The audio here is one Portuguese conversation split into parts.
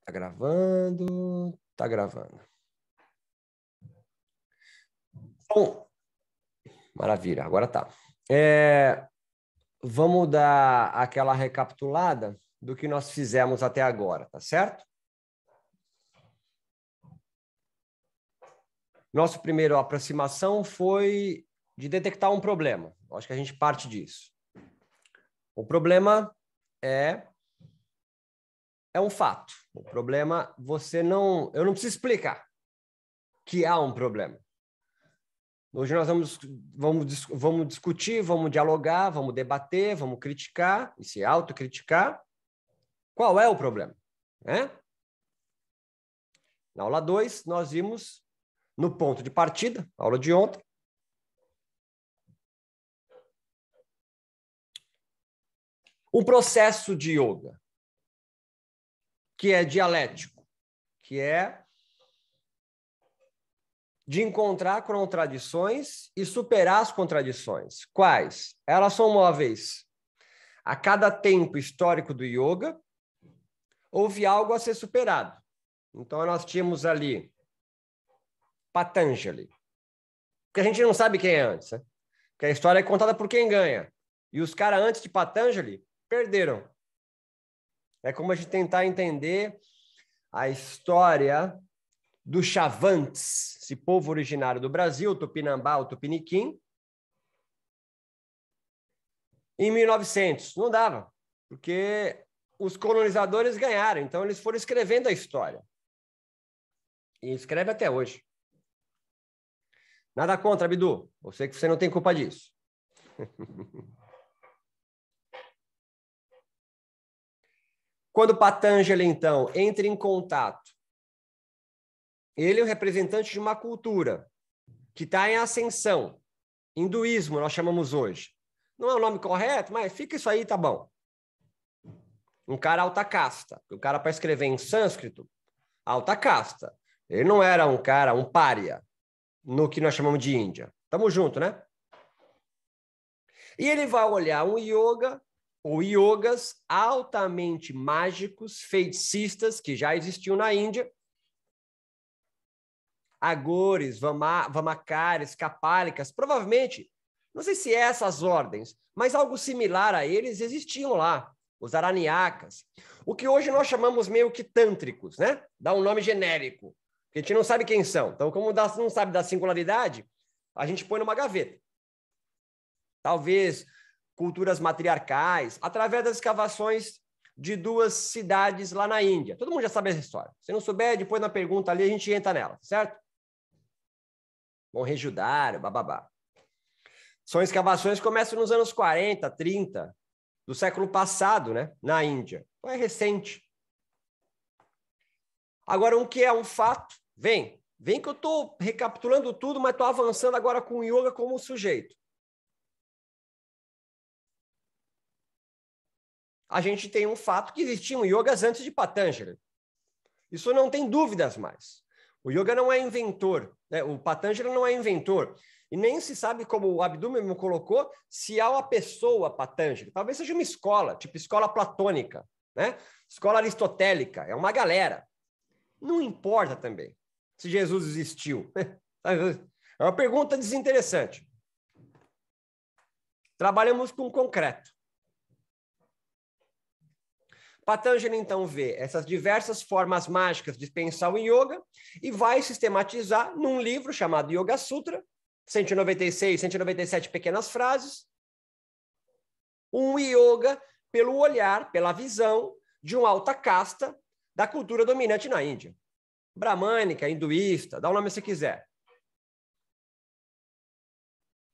Tá gravando? Tá gravando. Bom, maravilha, agora tá. Vamos dar aquela recapitulada do que nós fizemos até agora, tá certo? Nossa primeira aproximação foi de detectar um problema. Acho que a gente parte disso. O problema é um fato. O problema, eu não preciso explicar que há um problema. Hoje nós vamos discutir, vamos dialogar, vamos debater, vamos criticar e se autocriticar. Qual é o problema? Na aula 2, nós vimos no ponto de partida, aula de ontem, um processo de yoga que é dialético, que é de encontrar contradições e superar as contradições. Quais? Elas são móveis. A cada tempo histórico do yoga, houve algo a ser superado. Então, nós tínhamos ali Patanjali, porque a gente não sabe quem é antes, né? Porque a história é contada por quem ganha. E os caras antes de Patanjali perderam. É como a gente tentar entender a história dos Chavantes, esse povo originário do Brasil, Tupinambá, o Tupiniquim, em 1900. Não dava, porque os colonizadores ganharam, então eles foram escrevendo a história. E escreve até hoje. Nada contra, Abdu. Eu sei que você não tem culpa disso. Quando Patanjali, então, entra em contato, ele é o representante de uma cultura que está em ascensão. Hinduísmo, nós chamamos hoje. Não é o nome correto, mas fica isso aí, tá bom. Um cara alta casta. O cara, para escrever em sânscrito, alta casta. Ele não era um cara, um pária, no que nós chamamos de Índia. Tamo junto, né? E ele vai olhar um yoga ou yogas altamente mágicos, feiticistas, que já existiam na Índia. Agores, Vamakaris, Kapálicas, provavelmente, não sei se é essas ordens, mas algo similar a eles existiam lá, os Aranyakas. O que hoje nós chamamos meio que tântricos, né? Dá um nome genérico, que a gente não sabe quem são. Então, como não sabe da singularidade, a gente põe numa gaveta. Talvez culturas matriarcais, através das escavações de 2 cidades lá na Índia. Todo mundo já sabe essa história. Se não souber, depois na pergunta ali a gente entra nela, certo? Mohenjo-daro, bababá. São escavações que começam nos anos 40, 30 do século passado, né? Na Índia. Então é recente. Agora, um que é um fato, vem que eu estou recapitulando tudo, mas estou avançando agora com o yoga como sujeito. A gente tem um fato que existiam yogas antes de Patanjali. Isso não tem dúvidas mais. O yoga não é inventor, né? O Patanjali não é inventor. E nem se sabe, como o Abdu mesmo colocou, se há uma pessoa Patanjali. Talvez seja uma escola, tipo escola platônica, né? Escola aristotélica, é uma galera. Não importa também se Jesus existiu. É uma pergunta desinteressante. Trabalhamos com concreto. Patanjali, então, vê essas diversas formas mágicas de pensar o yoga e vai sistematizar num livro chamado Yoga Sutra, 196, 197 pequenas frases, um yoga pelo olhar, pela visão de uma alta casta da cultura dominante na Índia. Bramânica, hinduísta, dá o nome se quiser.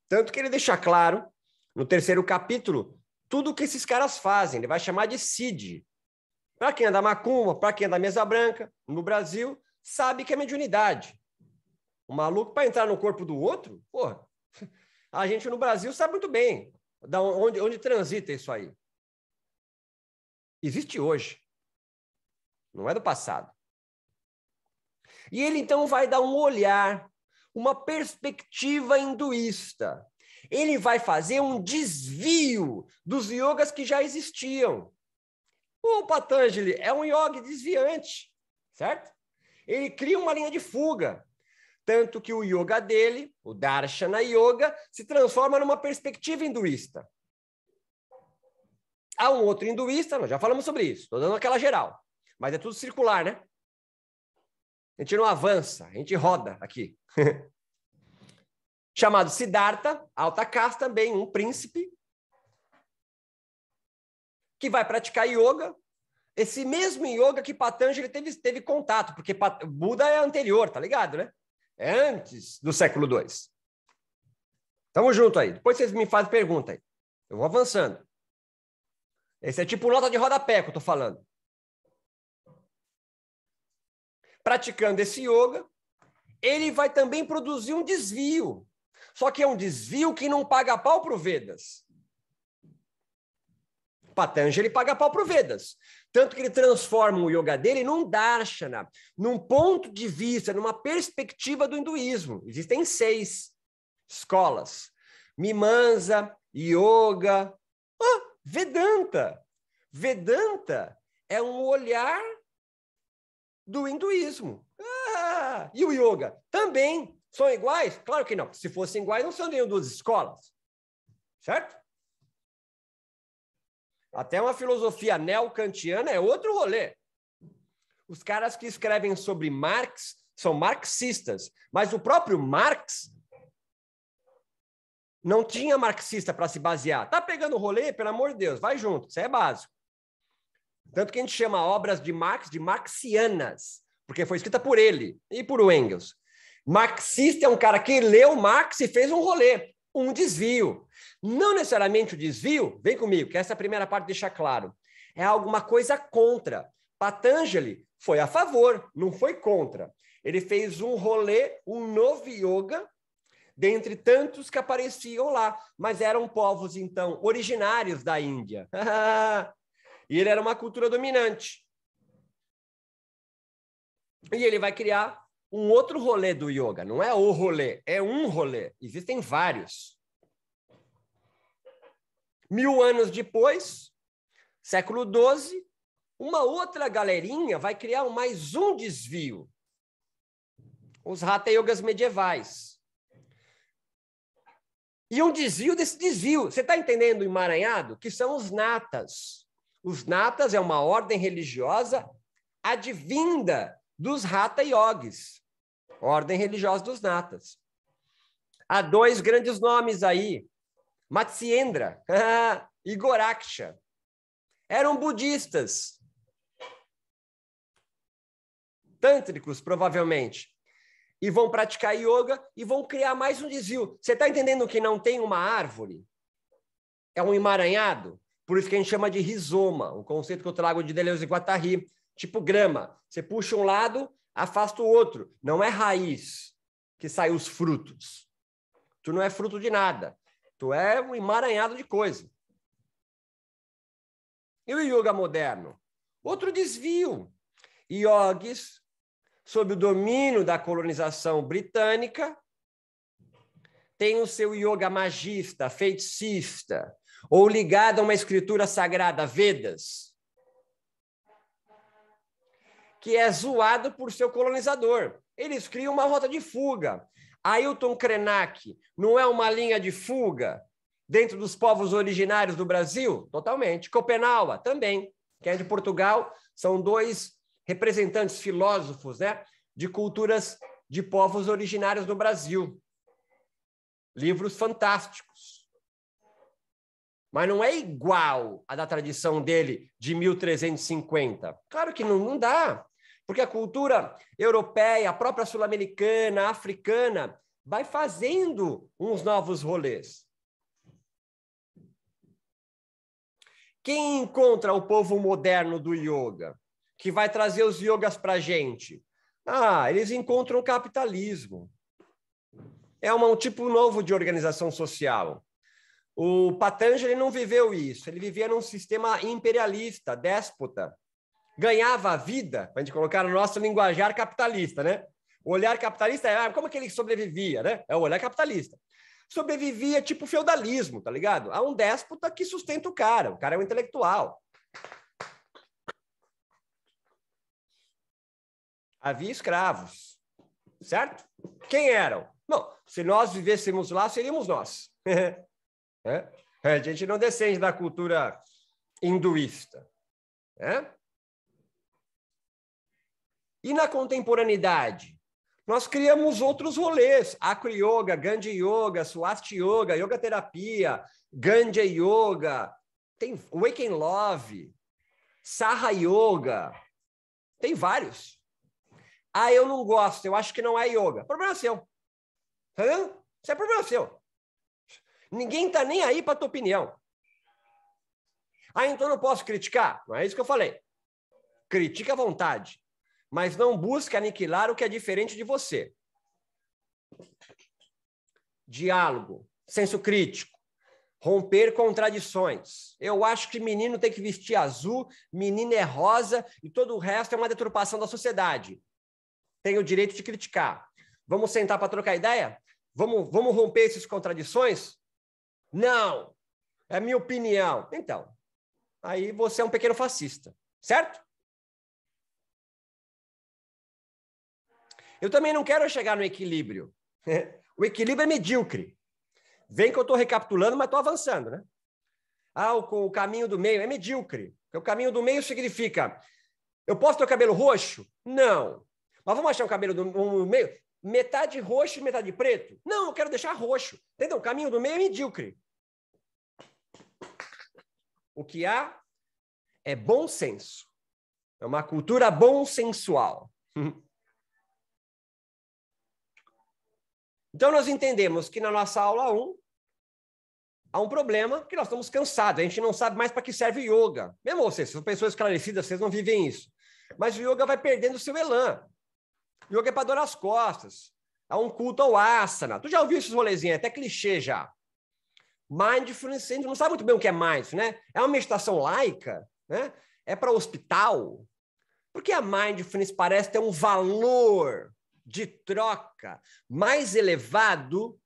Tanto que ele deixa claro, no 3º capítulo, tudo o que esses caras fazem. Ele vai chamar de Siddhi. Para quem é da macumba, para quem é da mesa branca, no Brasil, sabe que é mediunidade. O maluco, para entrar no corpo do outro, porra, a gente no Brasil sabe muito bem onde transita isso aí. Existe hoje. Não é do passado. E ele, então, vai dar um olhar, uma perspectiva hinduísta. Ele vai fazer um desvio dos yogas que já existiam. O Patanjali é um yogi desviante, certo? Ele cria uma linha de fuga. Tanto que o yoga dele, o Darshana Yoga, se transforma numa perspectiva hinduísta. Há um outro hinduísta, nós já falamos sobre isso, estou dando aquela geral, mas é tudo circular, né? A gente não avança, a gente roda aqui. Chamado Siddhartha, alta casta também, um príncipe, que vai praticar yoga, esse mesmo yoga que Patanjali teve contato, porque Buda é anterior, tá ligado, né? É antes do século II. Tamo junto aí. Depois vocês me fazem pergunta aí. Eu vou avançando. Esse é tipo nota de rodapé que eu tô falando. Praticando esse yoga, ele vai também produzir um desvio. Só que é um desvio que não paga pau pro Vedas. Patanjali paga pau pro Vedas. Tanto que ele transforma o yoga dele num darshana, num ponto de vista, numa perspectiva do hinduísmo. Existem 6 escolas. Mimamsa, Yoga, Vedanta. Vedanta é um olhar do hinduísmo. E o yoga? Também. São iguais? Claro que não. Se fossem iguais, não seriam 2 escolas. Certo? Até uma filosofia neo-kantiana é outro rolê. Os caras que escrevem sobre Marx são marxistas, mas o próprio Marx não tinha marxista para se basear. Tá pegando o rolê? Pelo amor de Deus, vai junto, isso é básico. Tanto que a gente chama obras de Marx de marxianas, porque foi escrita por ele e por Engels. Marxista é um cara que leu Marx e fez um rolê, um desvio. Não necessariamente o desvio, vem comigo, que essa primeira parte deixa claro, é alguma coisa contra. Patanjali foi a favor, não foi contra. Ele fez um rolê, um novo yoga, dentre tantos que apareciam lá, mas eram povos, então, originários da Índia. E ele era uma cultura dominante. E ele vai criar um outro rolê do yoga. Não é o rolê, é um rolê. Existem vários. 1000 anos depois, século XII, uma outra galerinha vai criar mais um desvio. Os Hatha Yogas medievais. E um desvio desse desvio. Você está entendendo o emaranhado? Que são os natas. Os natas é uma ordem religiosa advinda dos Hatha Yogis. Ordem religiosa dos natas. Há 2 grandes nomes aí. Matsyendra e Goraksha. Eram budistas. Tântricos, provavelmente. E vão praticar yoga e vão criar mais um desvio. Você está entendendo que não tem uma árvore? É um emaranhado? Por isso que a gente chama de rizoma, um conceito que eu trago de Deleuze e Guattari, tipo grama. Você puxa um lado, afasta o outro. Não é raiz que sai os frutos. Tu não é fruto de nada. Tu é um emaranhado de coisa. E o yoga moderno? Outro desvio. Yogis, sob o domínio da colonização britânica, tem o seu yoga magista, feticista, ou ligado a uma escritura sagrada, Vedas, que é zoado por seu colonizador. Eles criam uma rota de fuga. Ailton Krenak não é uma linha de fuga dentro dos povos originários do Brasil? Totalmente. Schopenhauer também, que é de Portugal, são 2 representantes filósofos, né, de culturas de povos originários do Brasil. Livros fantásticos. Mas não é igual à da tradição dele de 1350. Claro que não dá, porque a cultura europeia, a própria sul-americana, africana, vai fazendo uns novos rolês. Quem encontra o povo moderno do yoga, que vai trazer os yogas para a gente? Eles encontram o capitalismo. É um tipo novo de organização social. O Patanjali não viveu isso. Ele vivia num sistema imperialista, déspota. Ganhava a vida, para a gente colocar no nosso linguajar capitalista, né? O olhar capitalista é como que ele sobrevivia, né? É o olhar capitalista. Sobrevivia tipo feudalismo, tá ligado? Há um déspota que sustenta o cara é um intelectual. Havia escravos, certo? Quem eram? Bom, se nós vivêssemos lá, seríamos nós. A gente não descende da cultura hinduísta. E na contemporaneidade? Nós criamos outros rolês. Acro Yoga, Gandhi Yoga, Swasti Yoga, Yoga Terapia, Gandhi Yoga, tem Wake and Love, Saha Yoga, tem vários. Ah, eu não gosto, eu acho que não é yoga. Problema seu. Tá vendo? Isso é problema seu. Ninguém tá nem aí para tua opinião. Ah, então eu não posso criticar? Não é isso que eu falei. Critica à vontade, mas não busque aniquilar o que é diferente de você. Diálogo, senso crítico, romper contradições. Eu acho que menino tem que vestir azul, menina é rosa e todo o resto é uma deturpação da sociedade. Tem o direito de criticar. Vamos sentar para trocar ideia? Vamos romper essas contradições? Não, é minha opinião. Então, aí você é um pequeno fascista, certo? Eu também não quero chegar no equilíbrio. O equilíbrio é medíocre. Vem que eu estou recapitulando, mas estou avançando, né? Ah, o caminho do meio é medíocre. O caminho do meio significa, eu posso ter o cabelo roxo? Não. Mas vamos achar um cabelo do meio? Metade roxo e metade preto? Não, eu quero deixar roxo. Entendeu? O caminho do meio é medíocre. O que há é bom senso. É uma cultura bom-sensual. Então, nós entendemos que na nossa aula 1, há um problema que nós estamos cansados. A gente não sabe mais para que serve o yoga. Mesmo vocês, são pessoas esclarecidas, vocês não vivem isso. Mas o yoga vai perdendo o seu elan. O yoga é para dor nas costas. É um culto ao asana. Tu já ouviu esses rolezinhos? É até clichê já. Mindfulness, a gente não sabe muito bem o que é mindfulness, né? É uma meditação laica, né? É para hospital. Porque a mindfulness parece ter um valor de troca mais elevado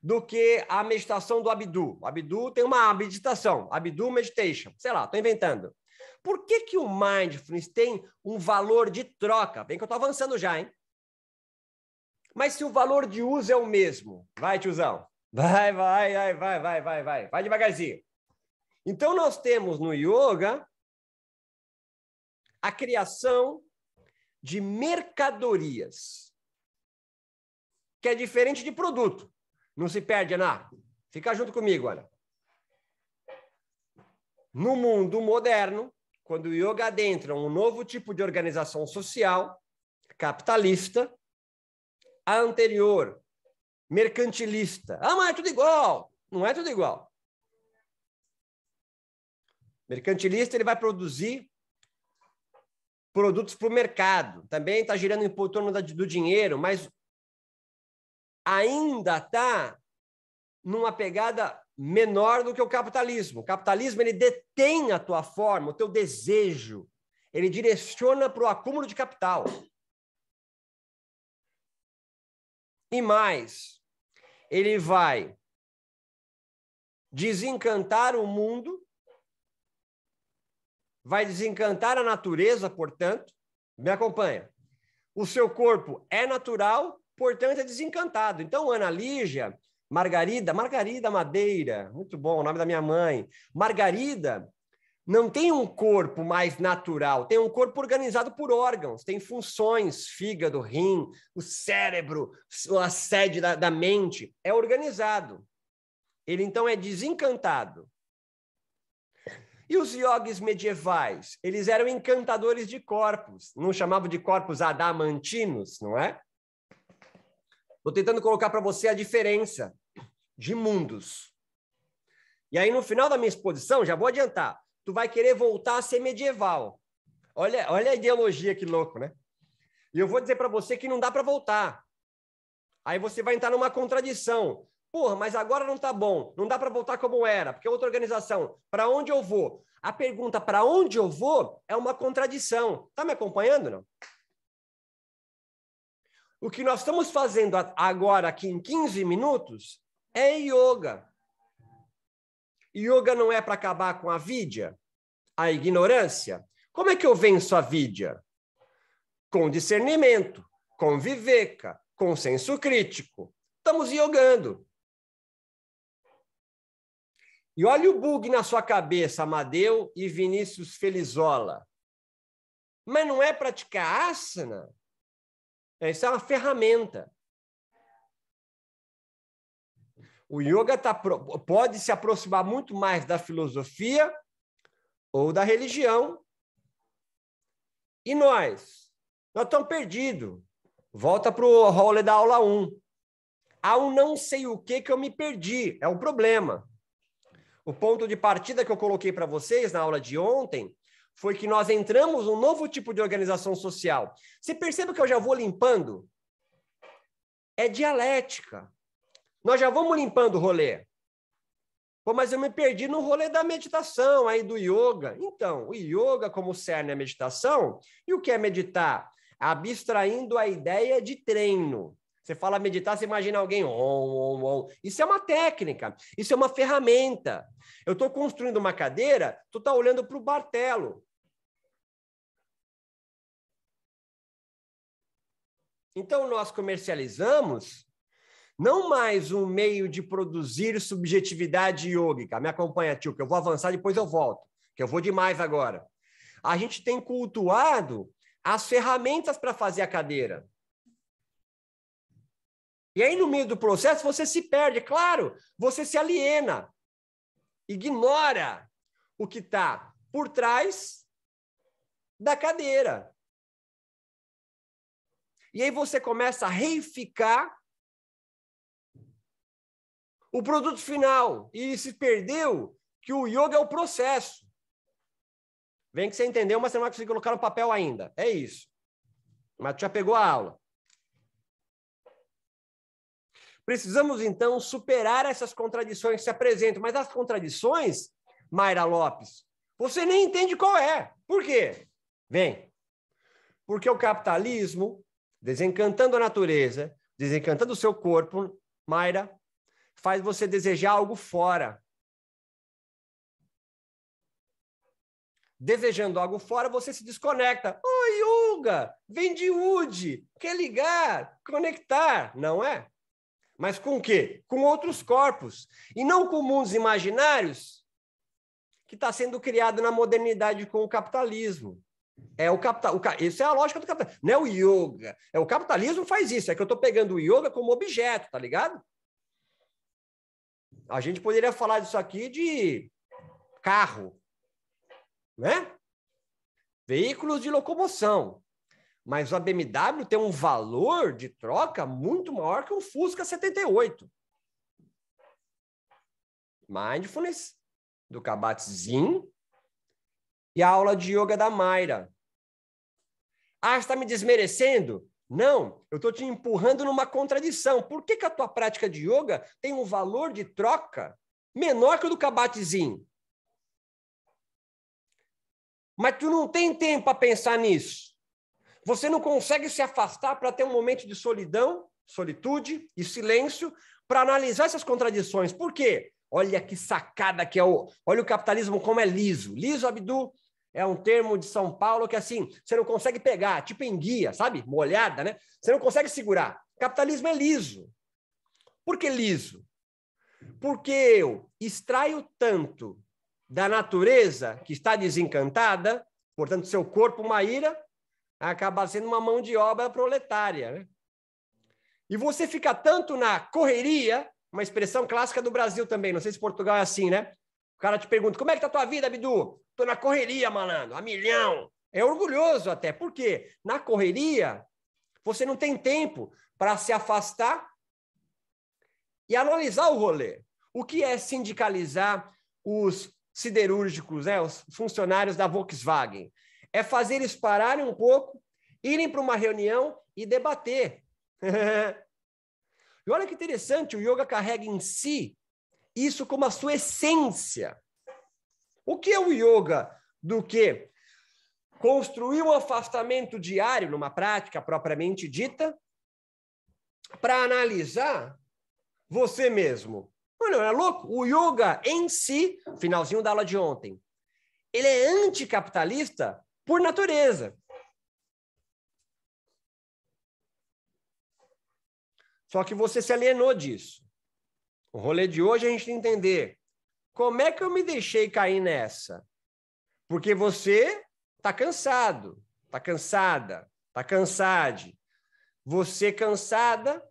do que a meditação do Abdu. O Abdu tem uma meditação, Abdu Meditation. Sei lá, estou inventando. Por que o mindfulness tem um valor de troca? Bem que eu estou avançando já, hein? Mas se o valor de uso é o mesmo, vai, tiozão. Vai. Vai devagarzinho. Então, nós temos no yoga a criação de mercadorias, que é diferente de produto. Não se perde, Ana. Fica junto comigo, Ana. No mundo moderno, quando o yoga adentra um novo tipo de organização social, capitalista, a anterior, mercantilista. Ah, mas é tudo igual. Não é tudo igual. Mercantilista, ele vai produzir produtos para o mercado. Também está girando em torno do dinheiro, mas ainda está numa pegada menor do que o capitalismo. O capitalismo, ele detém a tua forma, o teu desejo. Ele direciona para o acúmulo de capital. E mais, ele vai desencantar o mundo, vai desencantar a natureza, portanto, me acompanha. O seu corpo é natural, portanto, é desencantado. Então, Ana Lígia, Margarida Madeira, muito bom, o nome da minha mãe. Margarida não tem um corpo mais natural, tem um corpo organizado por órgãos, tem funções, fígado, rim, o cérebro, a sede da mente, é organizado. Ele, então, é desencantado. E os yogis medievais? Eles eram encantadores de corpos, não chamavam de corpos adamantinos, não é? Estou tentando colocar para você a diferença de mundos. E aí, no final da minha exposição, já vou adiantar, tu vai querer voltar a ser medieval. Olha a ideologia, que louco, né? E eu vou dizer para você que não dá para voltar. Aí você vai entrar numa contradição. Porra, mas agora não está bom. Não dá para voltar como era, porque é outra organização. Para onde eu vou? A pergunta para onde eu vou é uma contradição. Está me acompanhando, não? O que nós estamos fazendo agora, aqui em 15 minutos, é yoga. Yoga não é para acabar com a vidya, a ignorância? Como é que eu venço a vidya? com discernimento, com viveka, com senso crítico. Estamos yogando. E olha o bug na sua cabeça, Amadeu e Vinícius Felizola. Mas não é praticar asana? Isso é uma ferramenta. O yoga pode se aproximar muito mais da filosofia ou da religião. E nós estamos perdidos. Volta para o rolê da aula 1. Há um não sei o que eu me perdi. É um problema. O ponto de partida que eu coloquei para vocês na aula de ontem foi que nós entramos num novo tipo de organização social. Você percebe que eu já vou limpando? É dialética. Nós já vamos limpando o rolê. Pô, mas eu me perdi no rolê da meditação, aí do yoga. Então, o yoga como cerne é a meditação. E o que é meditar? Abstraindo a ideia de treino. Você fala meditar, você imagina alguém... Isso é uma técnica, isso é uma ferramenta. Eu estou construindo uma cadeira, tu está olhando para o martelo. Então, nós comercializamos não mais um meio de produzir subjetividade yógica. Me acompanha, tio, que eu vou avançar, depois eu volto, que eu vou demais agora. A gente tem cultuado as ferramentas para fazer a cadeira. E aí, no meio do processo, você se perde. Claro, você se aliena. Ignora o que está por trás da cadeira. E aí você começa a reificar o produto final. E se perdeu que o yoga é o processo. Vem que você entendeu, mas você não vai conseguir colocar no papel ainda. É isso. Mas tu já pegou a aula. Precisamos, então, superar essas contradições que se apresentam. Mas as contradições, Mayra Lopes, você nem entende qual é. Por quê? Vem. Porque o capitalismo, desencantando a natureza, desencantando o seu corpo, Mayra, faz você desejar algo fora. Desejando algo fora, você se desconecta. Oi, yoga, vem de Udi, quer ligar, conectar, não é? Mas com o quê? Com outros corpos. E não com mundos imaginários que está sendo criado na modernidade com o capitalismo. Isso é a lógica do capitalismo. Não é o yoga. O capitalismo faz isso. É que eu estou pegando o yoga como objeto, tá ligado? A gente poderia falar disso aqui de carro, né? Veículos de locomoção. Mas a BMW tem um valor de troca muito maior que um Fusca 78. Mindfulness, do Kabat-Zinn, e a aula de yoga da Mayra. Ah, você está me desmerecendo? Não, eu estou te empurrando numa contradição. Por que a tua prática de yoga tem um valor de troca menor que o do Kabat-Zinn? Mas tu não tem tempo para pensar nisso. Você não consegue se afastar para ter um momento de solidão, solitude e silêncio para analisar essas contradições. Por quê? Olha que sacada que é Olha o capitalismo como é liso. Liso, Abdu, é um termo de São Paulo que, assim, você não consegue pegar, tipo enguia, sabe? Molhada, né? Você não consegue segurar. Capitalismo é liso. Por que liso? Porque eu extraio tanto da natureza que está desencantada, portanto, seu corpo, uma ira, acaba sendo uma mão de obra proletária, né? E você fica tanto na correria, uma expressão clássica do Brasil também, não sei se Portugal é assim, né? O cara te pergunta, como é que tá a tua vida, Abdu? Tô na correria, malandro, a milhão. É orgulhoso até, por quê? Na correria, você não tem tempo para se afastar e analisar o rolê. O que é sindicalizar os siderúrgicos, né? Os funcionários da Volkswagen? É fazer eles pararem um pouco, irem para uma reunião e debater. E olha que interessante, o yoga carrega em si isso como a sua essência. O que é o yoga do que construir um afastamento diário numa prática propriamente dita para analisar você mesmo? Não é louco? O yoga em si, finalzinho da aula de ontem, ele é anticapitalista por natureza. Só que você se alienou disso. O rolê de hoje é a gente entender como é que eu me deixei cair nessa. Porque você está cansado, está cansada, está cansade. Você cansada,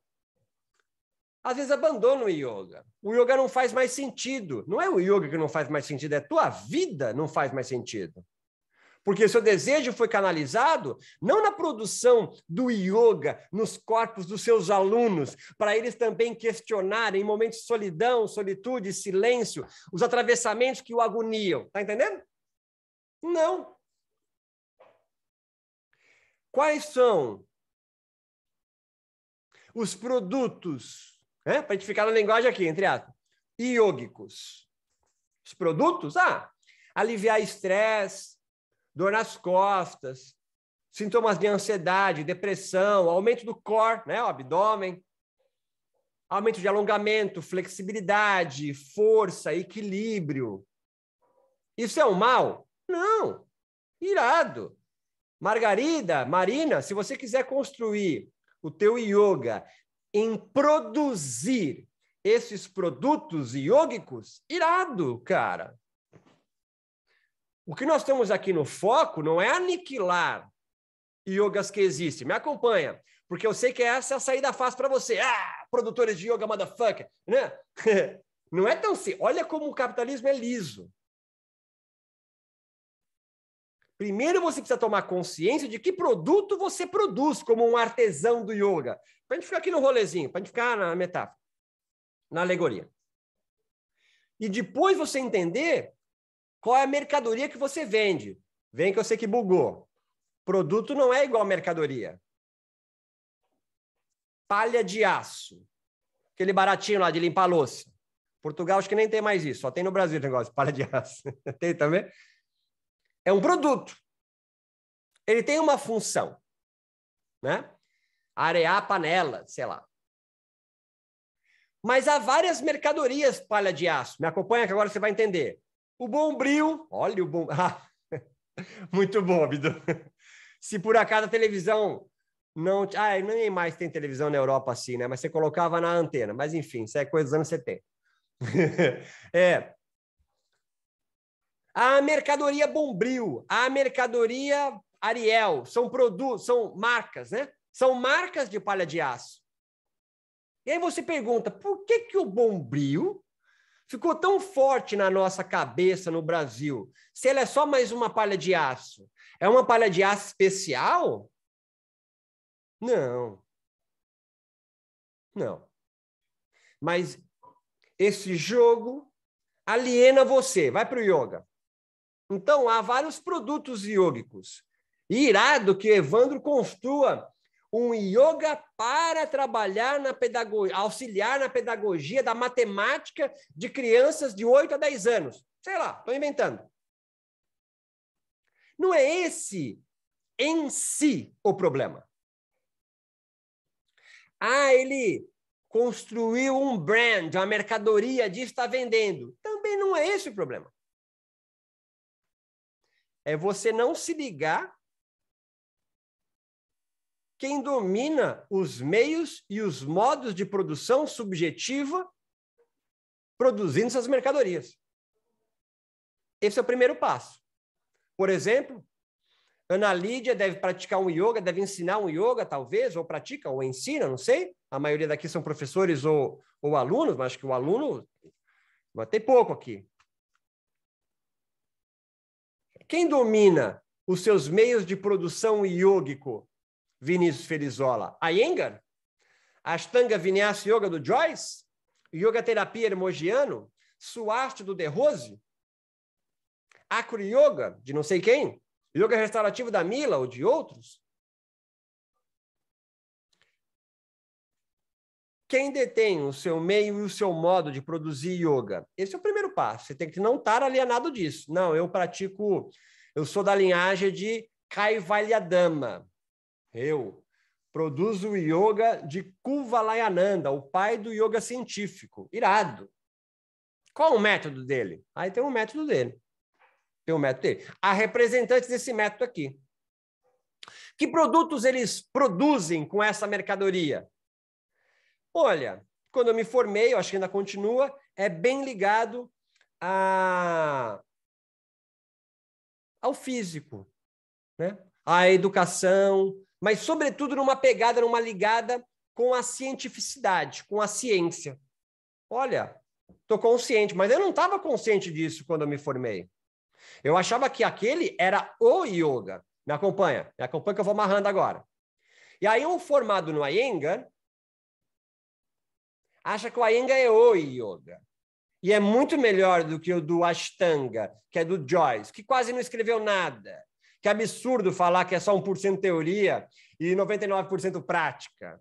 às vezes abandona o yoga. O yoga não faz mais sentido. Não é o yoga que não faz mais sentido, é a tua vida não faz mais sentido. Porque seu desejo foi canalizado não na produção do yoga nos corpos dos seus alunos, para eles também questionarem em momentos de solidão, solitude, silêncio, os atravessamentos que o agoniam. Está entendendo? Não. Quais são os produtos, para a gente ficar na linguagem aqui, entre aspas, iógicos? Os produtos? Aliviar estresse, dor nas costas, sintomas de ansiedade, depressão, aumento do core, o abdômen, aumento de alongamento, flexibilidade, força, equilíbrio. Isso é um mal? Não. Irado. Marina, se você quiser construir o teu yoga em produzir esses produtos iógicos, irado, cara. O que nós temos aqui no foco não é aniquilar yogas que existem. Me acompanha, porque eu sei que essa é a saída fácil para você. Produtores de yoga, motherfucker. Né? Não é tão simples. Olha como o capitalismo é liso. Primeiro você precisa tomar consciência de que produto você produz como um artesão do yoga. Para a gente ficar aqui no rolezinho, para a gente ficar na metáfora, na alegoria. E depois você entender qual é a mercadoria que você vende. Vem que eu sei que bugou. Produto não é igual a mercadoria. Palha de aço. Aquele baratinho lá de limpar a louça. Portugal acho que nem tem mais isso. Só tem no Brasil o negócio, palha de aço. Tem também? É um produto. Ele tem uma função. Arear panela, sei lá. Mas há várias mercadorias palha de aço. Me acompanha que agora você vai entender. O Bombril, olha o Bombril. Muito bom, Abdu. Se por acaso a televisão não... nem mais tem televisão na Europa assim, né? Mas você colocava na antena. Mas enfim, isso é coisa dos anos 70. A mercadoria Bombril, a mercadoria Ariel, são produtos, são marcas, né? São marcas de palha de aço. E aí você pergunta, por que o Bombril ficou tão forte na nossa cabeça no Brasil? Se ela é só mais uma palha de aço, é uma palha de aço especial? Não. Não. Mas esse jogo aliena você. Vai para o yoga. Então, há vários produtos iógicos. E irado que Evandro construa um yoga para trabalhar na pedagogia, auxiliar na pedagogia da matemática de crianças de 8 a 10 anos. Sei lá, estou inventando. Não é esse em si o problema. Ele construiu um brand, uma mercadoria disso, está vendendo. Também não é esse o problema. É você não se ligar quem domina os meios e os modos de produção subjetiva produzindo essas mercadorias. Esse é o primeiro passo. Por exemplo, Ana Lídia deve praticar um yoga, deve ensinar um yoga, talvez, ou pratica, ou ensina, não sei. A maioria daqui são professores ou alunos, mas acho que o aluno vai ter pouco aqui. Quem domina os seus meios de produção iógico, Vinícius Felizola? Iyengar? Ashtanga Vinyasa Yoga do Joyce? Yoga Terapia Hermogiano? Swasti do De Rose? Acro Yoga, de não sei quem? Yoga Restaurativo da Mila ou de outros? Quem detém o seu meio e o seu modo de produzir yoga? Esse é o primeiro passo. Você tem que não estar alienado disso. Não, eu sou da linhagem de Kaivalyadama. Eu produzo yoga de Kuvalayananda, o pai do yoga científico. Irado. Qual o método dele? Aí tem um método dele. Há representantes desse método aqui. Que produtos eles produzem com essa mercadoria? Olha, quando eu me formei, eu acho que ainda continua, é bem ligado ao físico, né? À educação, mas, sobretudo, numa pegada, numa ligada com a cientificidade, com a ciência. Olha, estou consciente, mas eu não estava consciente disso quando eu me formei. Eu achava que aquele era o yoga. Me acompanha que eu vou amarrando agora. E aí, um formado no Iyengar acha que o Iyengar é o yoga. E é muito melhor do que o do Ashtanga, que é do Joyce, que quase não escreveu nada. Que absurdo falar que é só 1% teoria e 99% prática.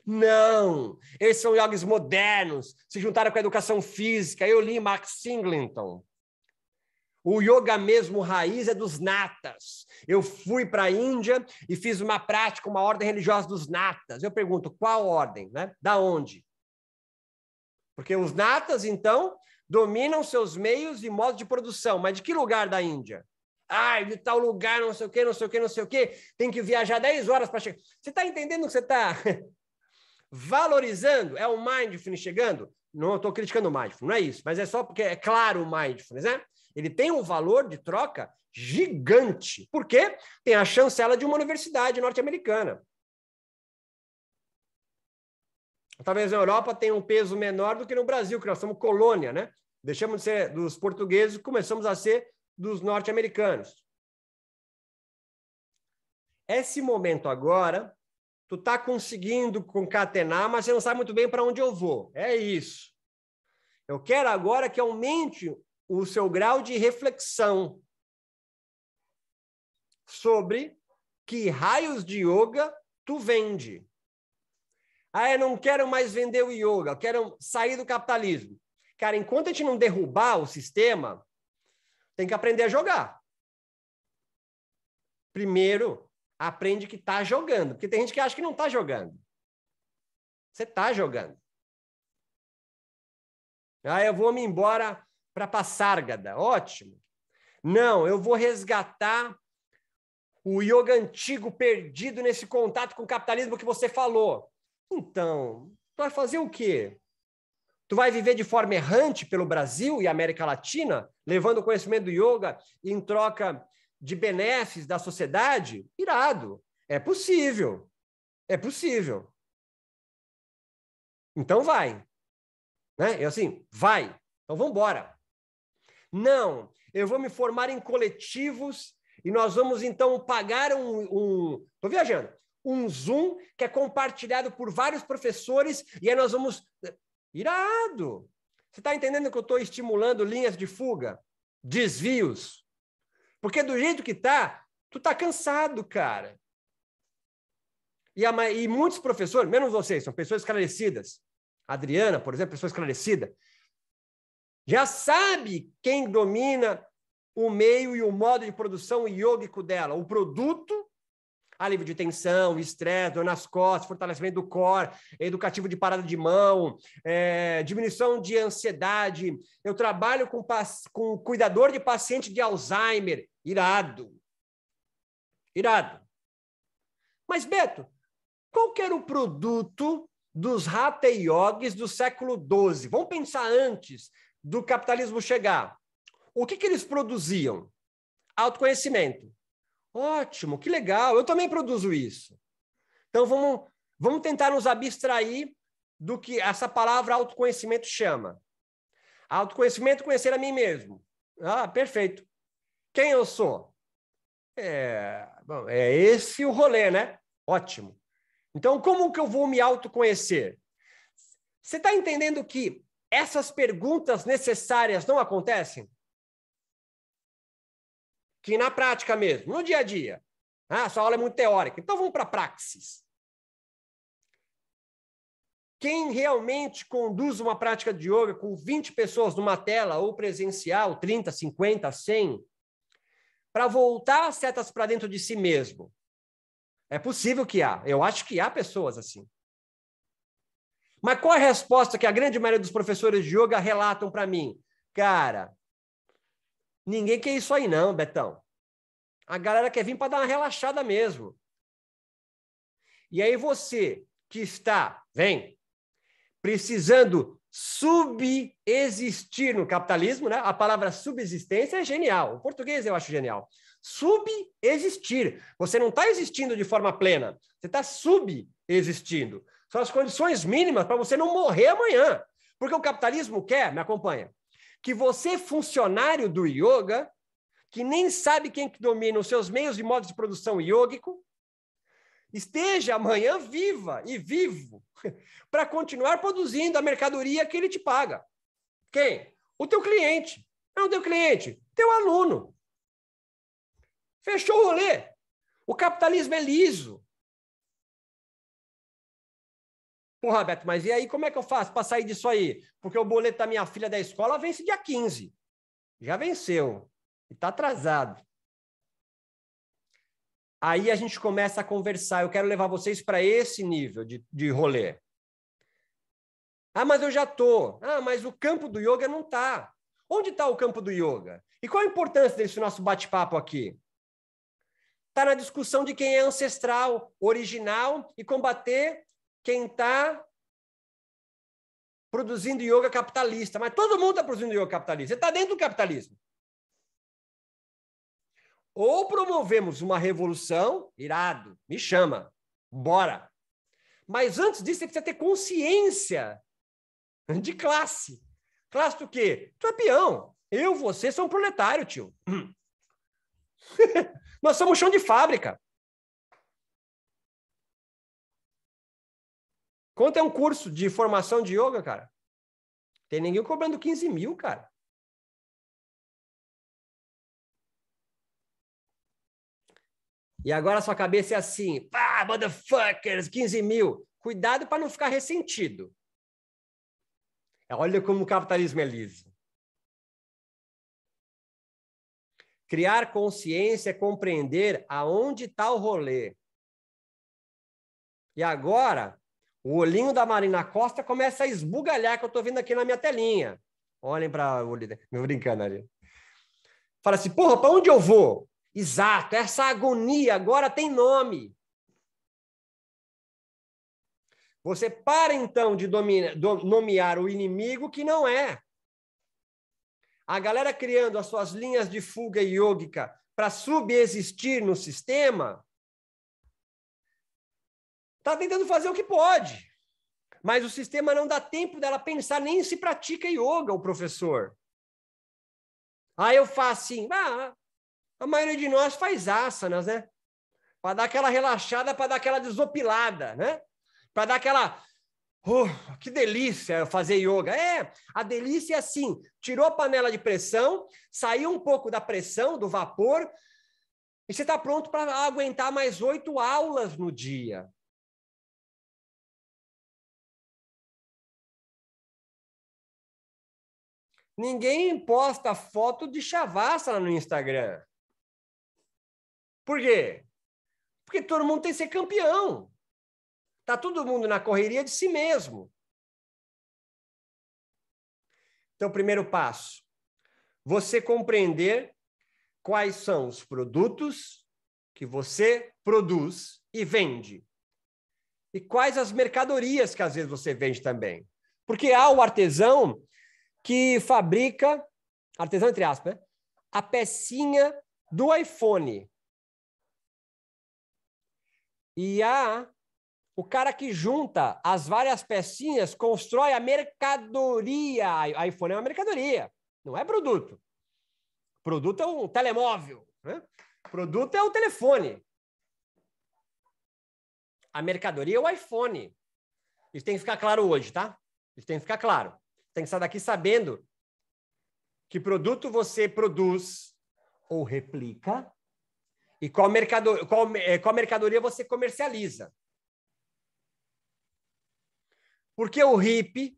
Não, esses são yogis modernos, se juntaram com a educação física. Eu li Max Singleton. O yoga mesmo raiz é dos natas. Eu fui para a Índia e fiz uma prática, uma ordem religiosa dos natas. Eu pergunto, qual ordem, né? Da onde? Porque os natas, então, dominam seus meios e modos de produção. Mas de que lugar da Índia? Ah, de tal lugar, não sei o quê, não sei o quê, não sei o quê. Tem que viajar 10 horas para chegar. Você está entendendo que você está valorizando? É o mindfulness chegando? Não estou criticando o mindfulness, não é isso. Mas é só porque é claro o mindfulness, né? Ele tem um valor de troca gigante. Por quê? Tem a chancela de uma universidade norte-americana. Talvez na Europa tenha um peso menor do que no Brasil, que nós somos colônia, né? Deixamos de ser dos portugueses e começamos a ser dos norte-americanos. Esse momento agora, tu tá conseguindo concatenar, mas você não sabe muito bem para onde eu vou. É isso. Eu quero agora que aumente o seu grau de reflexão sobre que raios de yoga tu vende. Ah, eu não quero mais vender o yoga, eu quero sair do capitalismo. Cara, enquanto a gente não derrubar o sistema, tem que aprender a jogar. Primeiro, aprende que está jogando, porque tem gente que acha que não está jogando. Você está jogando. Ah, eu vou me embora para Passárgada. Ótimo. Não, eu vou resgatar o yoga antigo perdido nesse contato com o capitalismo que você falou. Então, tu vai fazer o quê? Tu vai viver de forma errante pelo Brasil e América Latina, levando o conhecimento do yoga em troca de benefícios da sociedade? Irado. É possível. É possível. Então vai. Né? Eu assim, vai. Então vamos embora. Não, eu vou me formar em coletivos e nós vamos então pagar tô viajando, um Zoom que é compartilhado por vários professores e aí nós vamos... Irado! Você está entendendo que eu estou estimulando linhas de fuga? Desvios? Porque do jeito que tá, tu tá cansado, cara. E muitos professores, menos vocês, são pessoas esclarecidas. A Adriana, por exemplo, pessoa esclarecida. Já sabe quem domina o meio e o modo de produção iógico dela. O produto, alívio de tensão, estresse, dor nas costas, fortalecimento do core, educativo de parada de mão, diminuição de ansiedade. Eu trabalho com cuidador de paciente de Alzheimer. Irado. Irado. Mas, Beto, qual que era o produto dos Hatha Yogis do século XII? Vamos pensar antes do capitalismo chegar. O que eles produziam? Autoconhecimento. Ótimo, que legal, eu também produzo isso. Então, vamos tentar nos abstrair do que essa palavra autoconhecimento chama. Autoconhecimento, conhecer a mim mesmo. Ah, perfeito. Quem eu sou? Bom, é esse o rolê, né? Ótimo. Então, como que eu vou me autoconhecer? Você está entendendo que essas perguntas necessárias não acontecem? Que na prática mesmo, no dia a dia. Ah, sua aula é muito teórica. Então vamos para a praxis. Quem realmente conduz uma prática de yoga com 20 pessoas numa tela ou presencial, 30, 50, 100, para voltar as setas para dentro de si mesmo? É possível que há. Eu acho que há pessoas assim. Mas qual é a resposta que a grande maioria dos professores de yoga relatam para mim? Cara, ninguém quer isso aí não, Betão. A galera quer vir para dar uma relaxada mesmo. E aí você que está, vem, precisando subexistir no capitalismo, né? A palavra subsistência é genial. O português eu acho genial. Subexistir. Você não está existindo de forma plena. Você está subexistindo. São as condições mínimas para você não morrer amanhã. Porque o capitalismo quer, me acompanha, que você, funcionário do yoga, que nem sabe quem que domina os seus meios e modos de produção iógico, esteja amanhã viva e vivo para continuar produzindo a mercadoria que ele te paga. Quem? O teu cliente. Não o teu cliente, teu aluno. Fechou o rolê. O capitalismo é liso. Porra, Beto, mas e aí como é que eu faço para sair disso aí? Porque o boleto da minha filha da escola vence dia 15. Já venceu. E está atrasado. Aí a gente começa a conversar. Eu quero levar vocês para esse nível de rolê. Ah, mas eu já estou. Ah, mas o campo do yoga não está. Onde está o campo do yoga? E qual a importância desse nosso bate-papo aqui? Está na discussão de quem é ancestral, original e combater quem está produzindo yoga capitalista. Mas todo mundo está produzindo yoga capitalista. Você está dentro do capitalismo. Ou promovemos uma revolução, irado, me chama, bora. Mas antes disso, você precisa ter consciência de classe. Classe do quê? Tu é peão. Eu, você, sou um proletário, tio. Nós somos chão de fábrica. Quanto é um curso de formação de yoga, cara? Tem ninguém cobrando 15 mil, cara. E agora a sua cabeça é assim, pá, motherfuckers, 15 mil. Cuidado para não ficar ressentido. Olha como o capitalismo é liso. Criar consciência é compreender aonde está o rolê. E agora, o olhinho da Marina Costa começa a esbugalhar, que eu estou vendo aqui na minha telinha. Olhem para o olho, me brincando ali. Fala assim, porra, para onde eu vou? Exato, essa agonia agora tem nome. Você para, então, de nomear o inimigo que não é. A galera criando as suas linhas de fuga iógica para subexistir no sistema, está tentando fazer o que pode. Mas o sistema não dá tempo dela pensar nem se pratica yoga, o professor. Aí eu faço assim, a maioria de nós faz asanas, né? Para dar aquela relaxada, para dar aquela desopilada, né? Para dar aquela... que delícia fazer yoga. A delícia é assim, tirou a panela de pressão, saiu um pouco da pressão, do vapor, e você está pronto para aguentar mais 8 aulas no dia. Ninguém posta foto de Shavasana no Instagram. Por quê? Porque todo mundo tem que ser campeão. Está todo mundo na correria de si mesmo. Então, primeiro passo, você compreender quais são os produtos que você produz e vende. E quais as mercadorias que às vezes você vende também. Porque há o artesão que fabrica, artesão entre aspas, né? A pecinha do iPhone. E há o cara que junta as várias pecinhas, constrói a mercadoria. iPhone é uma mercadoria, não é produto. Produto é um telemóvel, né? Produto é o telefone. A mercadoria é o iPhone. Isso tem que ficar claro hoje, tá? Isso tem que ficar claro. Tem que sair daqui sabendo que produto você produz ou replica e qual mercadoria você comercializa. Porque o hippie,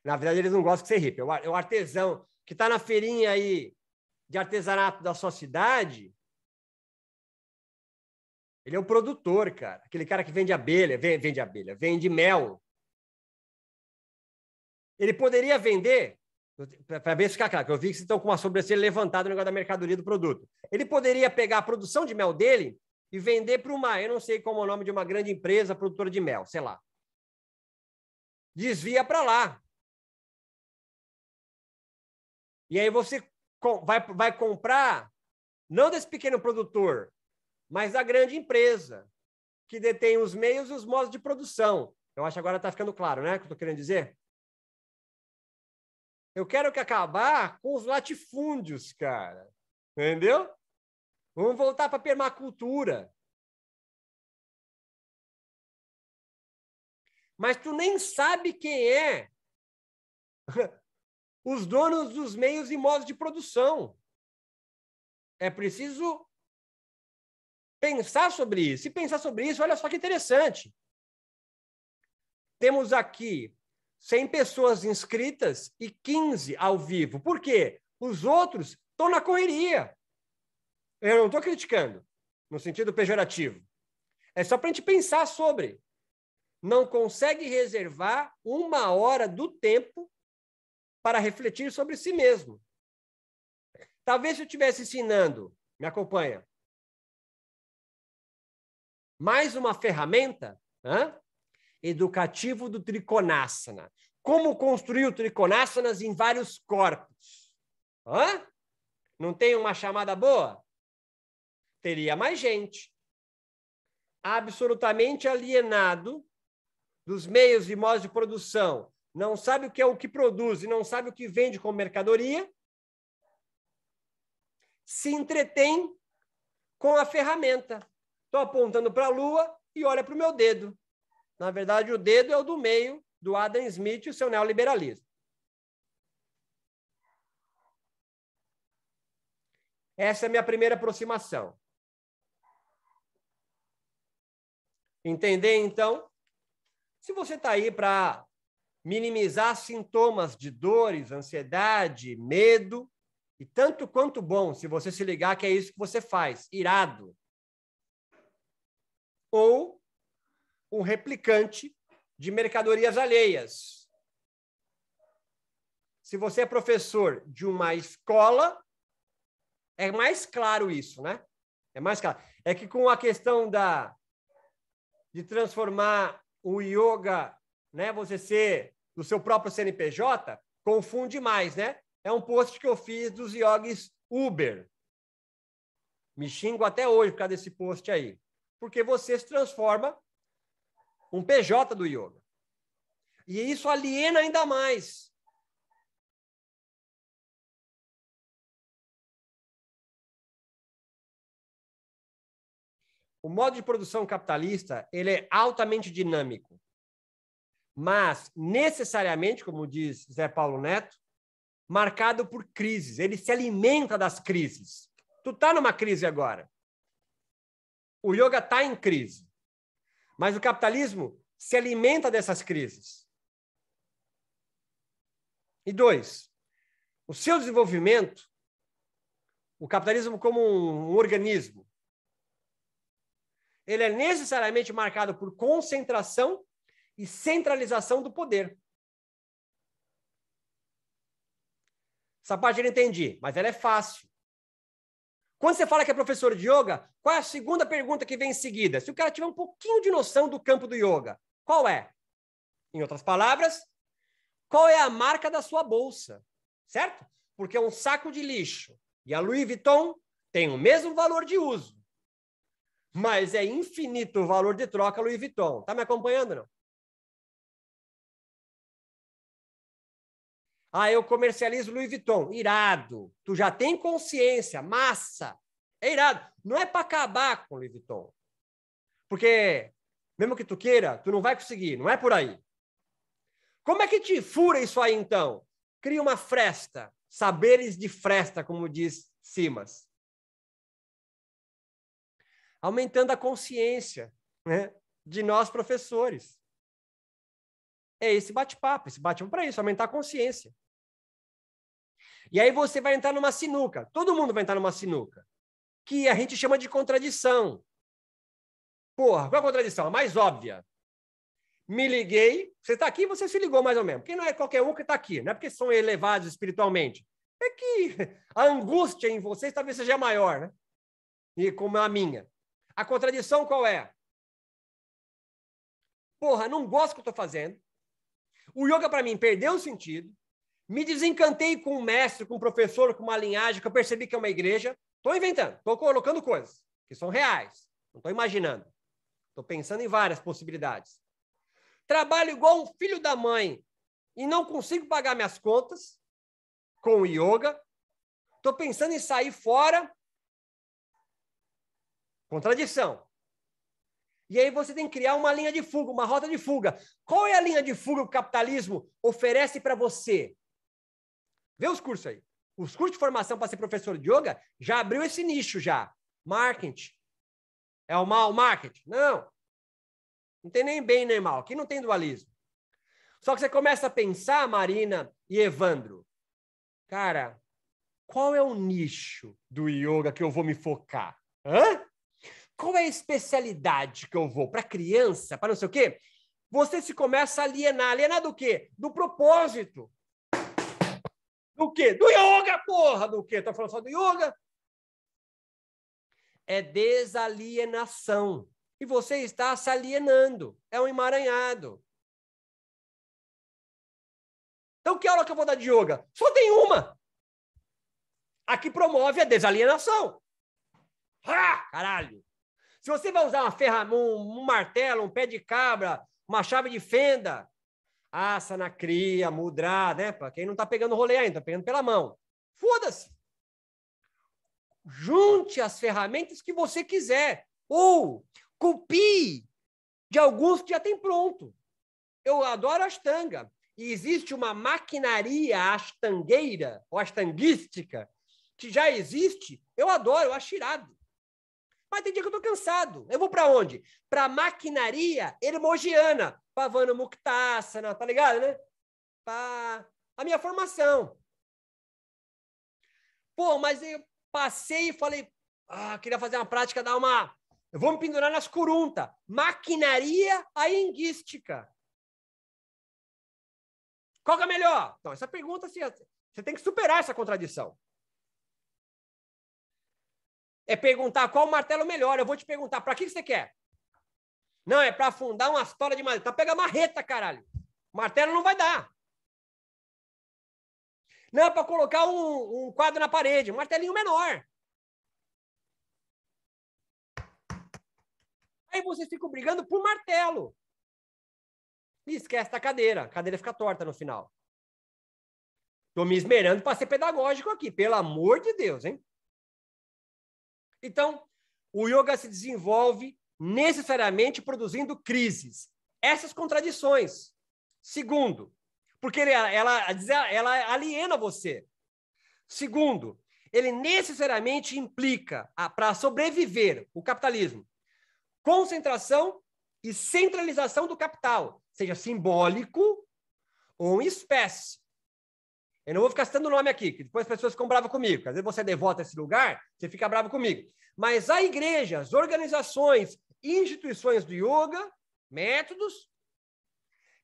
na verdade eles não gostam de ser hippie, é o artesão que está na feirinha aí de artesanato da sua cidade, ele é o produtor, cara. Aquele cara que vende abelha, vende mel. Ele poderia vender, para ver se ficar claro, que eu vi que vocês estão com uma sobrancelha levantada no negócio da mercadoria do produto. Ele poderia pegar a produção de mel dele e vender para eu não sei como é o nome de uma grande empresa produtora de mel, sei lá. desvia para lá. E aí você vai comprar, não desse pequeno produtor, mas da grande empresa, que detém os meios e os modos de produção. Eu acho que agora está ficando claro, né? O que eu estou querendo dizer? Eu quero que acabar com os latifúndios, cara. Entendeu? Vamos voltar para a permacultura. Mas tu nem sabe quem é os donos dos meios e modos de produção. É preciso pensar sobre isso. E pensar sobre isso, olha só que interessante. Temos aqui 100 pessoas inscritas e 15 ao vivo. Por quê? Os outros estão na correria. Eu não estou criticando, no sentido pejorativo. É só para a gente pensar sobre. Não consegue reservar 1 hora do tempo para refletir sobre si mesmo. Talvez se eu estivesse ensinando, me acompanha, mais uma ferramenta, educativo do Trikonasana. Como construir o Trikonasanas em vários corpos. Não tem uma chamada boa? Teria mais gente. Absolutamente alienado dos meios e modos de produção. Não sabe o que é o que produz e não sabe o que vende como mercadoria. Se entretém com a ferramenta. Estou apontando para a Lua e olha para o meu dedo. Na verdade, o dedo é o do meio do Adam Smith e o seu neoliberalismo. Essa é a minha primeira aproximação. Entender, então, se você está aí para minimizar sintomas de dores, ansiedade, medo, e tanto quanto bom, se você se ligar que é isso que você faz, irado. Ou um replicante de mercadorias alheias. Se você é professor de uma escola, é mais claro isso, né? É mais claro. É que com a questão de transformar o yoga, né, você ser do seu próprio CNPJ, confunde mais, né? É um post que eu fiz dos yogis Uber. Me xingo até hoje por causa desse post aí. Porque você se transforma um PJ do yoga. E isso aliena ainda mais. O modo de produção capitalista, ele é altamente dinâmico. Mas, necessariamente, como diz Zé Paulo Neto, marcado por crises. Ele se alimenta das crises. Tu está numa crise agora. O yoga está em crise. Mas o capitalismo se alimenta dessas crises. E 2, o seu desenvolvimento, o capitalismo como um organismo, ele é necessariamente marcado por concentração e centralização do poder. Essa parte eu não entendi, mas ela é fácil. Quando você fala que é professor de yoga, qual é a segunda pergunta que vem em seguida? Se o cara tiver um pouquinho de noção do campo do yoga, qual é? Em outras palavras, qual é a marca da sua bolsa? Certo? Porque um saco de lixo e a Louis Vuitton tem o mesmo valor de uso, mas é infinito o valor de troca Louis Vuitton. Tá me acompanhando, não? Ah, eu comercializo Louis Vuitton. Irado. Tu já tem consciência, massa. É irado. Não é para acabar com Louis Vuitton. Porque, mesmo que tu queira, tu não vai conseguir. Não é por aí. Como é que te fura isso aí, então? Cria uma fresta. Saberes de fresta, como diz Simas. Aumentando a consciência, né, de nós, professores. É esse bate-papo. Esse bate-papo para isso, aumentar a consciência. E aí você vai entrar numa sinuca. Todo mundo vai entrar numa sinuca. Que a gente chama de contradição. Porra, qual é a contradição? A mais óbvia. Me liguei, você está aqui, você se ligou mais ou menos. Porque não é qualquer um que está aqui, não é porque são elevados espiritualmente. É que a angústia em vocês talvez seja maior, né? E como a minha. A contradição qual é? Porra, não gosto do que eu estou fazendo. O yoga, para mim, perdeu o sentido. Me desencantei com um mestre, com um professor, com uma linhagem que eu percebi que é uma igreja. Estou inventando, estou colocando coisas que são reais. Não estou imaginando. Estou pensando em várias possibilidades. Trabalho igual um filho da mãe e não consigo pagar minhas contas com o yoga. Estou pensando em sair fora. Contradição. E aí você tem que criar uma linha de fuga, uma rota de fuga. Qual é a linha de fuga que o capitalismo oferece para você? Vê os cursos aí. Os cursos de formação para ser professor de yoga já abriu esse nicho já. Marketing. É o mal marketing? Não. Não tem nem bem nem mal. Aqui não tem dualismo. Só que você começa a pensar, Marina e Evandro, cara, qual é o nicho do yoga que eu vou me focar? Hã? Qual é a especialidade que eu vou? Para criança? Para não sei o quê? Você se começa a alienar. Alienar do quê? Do propósito. Do quê? Do yoga, porra! Do quê? Tá falando só do yoga? É desalienação. E você está se alienando. É um emaranhado. Então, que aula que eu vou dar de yoga? Só tem uma. A que promove a desalienação. Ah, caralho! Se você vai usar uma ferramenta, um martelo, um pé de cabra, uma chave de fenda, asana, kriya, mudra, né? Para quem não está pegando rolê ainda, está pegando pela mão. Foda-se. Junte as ferramentas que você quiser. Ou copie de alguns que já tem pronto. Eu adoro Ashtanga. E existe uma maquinaria ashtangueira, ou ashtanguística, que já existe. Eu adoro, eu acho irado. Mas tem dia que eu tô cansado. Eu vou para onde? Para a maquinaria hermogiana. Pavana Muktasana, tá ligado, né? Para a minha formação. Pô, mas eu passei e falei, queria fazer uma prática, dar uma... Eu vou me pendurar nas curuntas. Maquinaria aenguística. Qual que é melhor? Então, essa pergunta, assim, você tem que superar essa contradição. É perguntar qual martelo melhor. Eu vou te perguntar, para que você quer? Não, é para afundar uma história de madeira. Tá pega marreta, caralho. O martelo não vai dar. Não, é para colocar um quadro na parede. Um martelinho menor. Aí vocês ficam brigando por martelo. E esquece da cadeira. A cadeira fica torta no final. Estou me esmerando para ser pedagógico aqui. Pelo amor de Deus, hein? Então, o yoga se desenvolve necessariamente produzindo crises. Essas contradições. Segundo, porque ela aliena você. Segundo, ele necessariamente implica, para sobreviver, o capitalismo, concentração e centralização do capital, seja simbólico ou em espécie. Eu não vou ficar citando o nome aqui, que depois as pessoas ficam bravas comigo. Às vezes você é devoto a esse lugar, você fica bravo comigo. Mas há igrejas, organizações, instituições do yoga, métodos,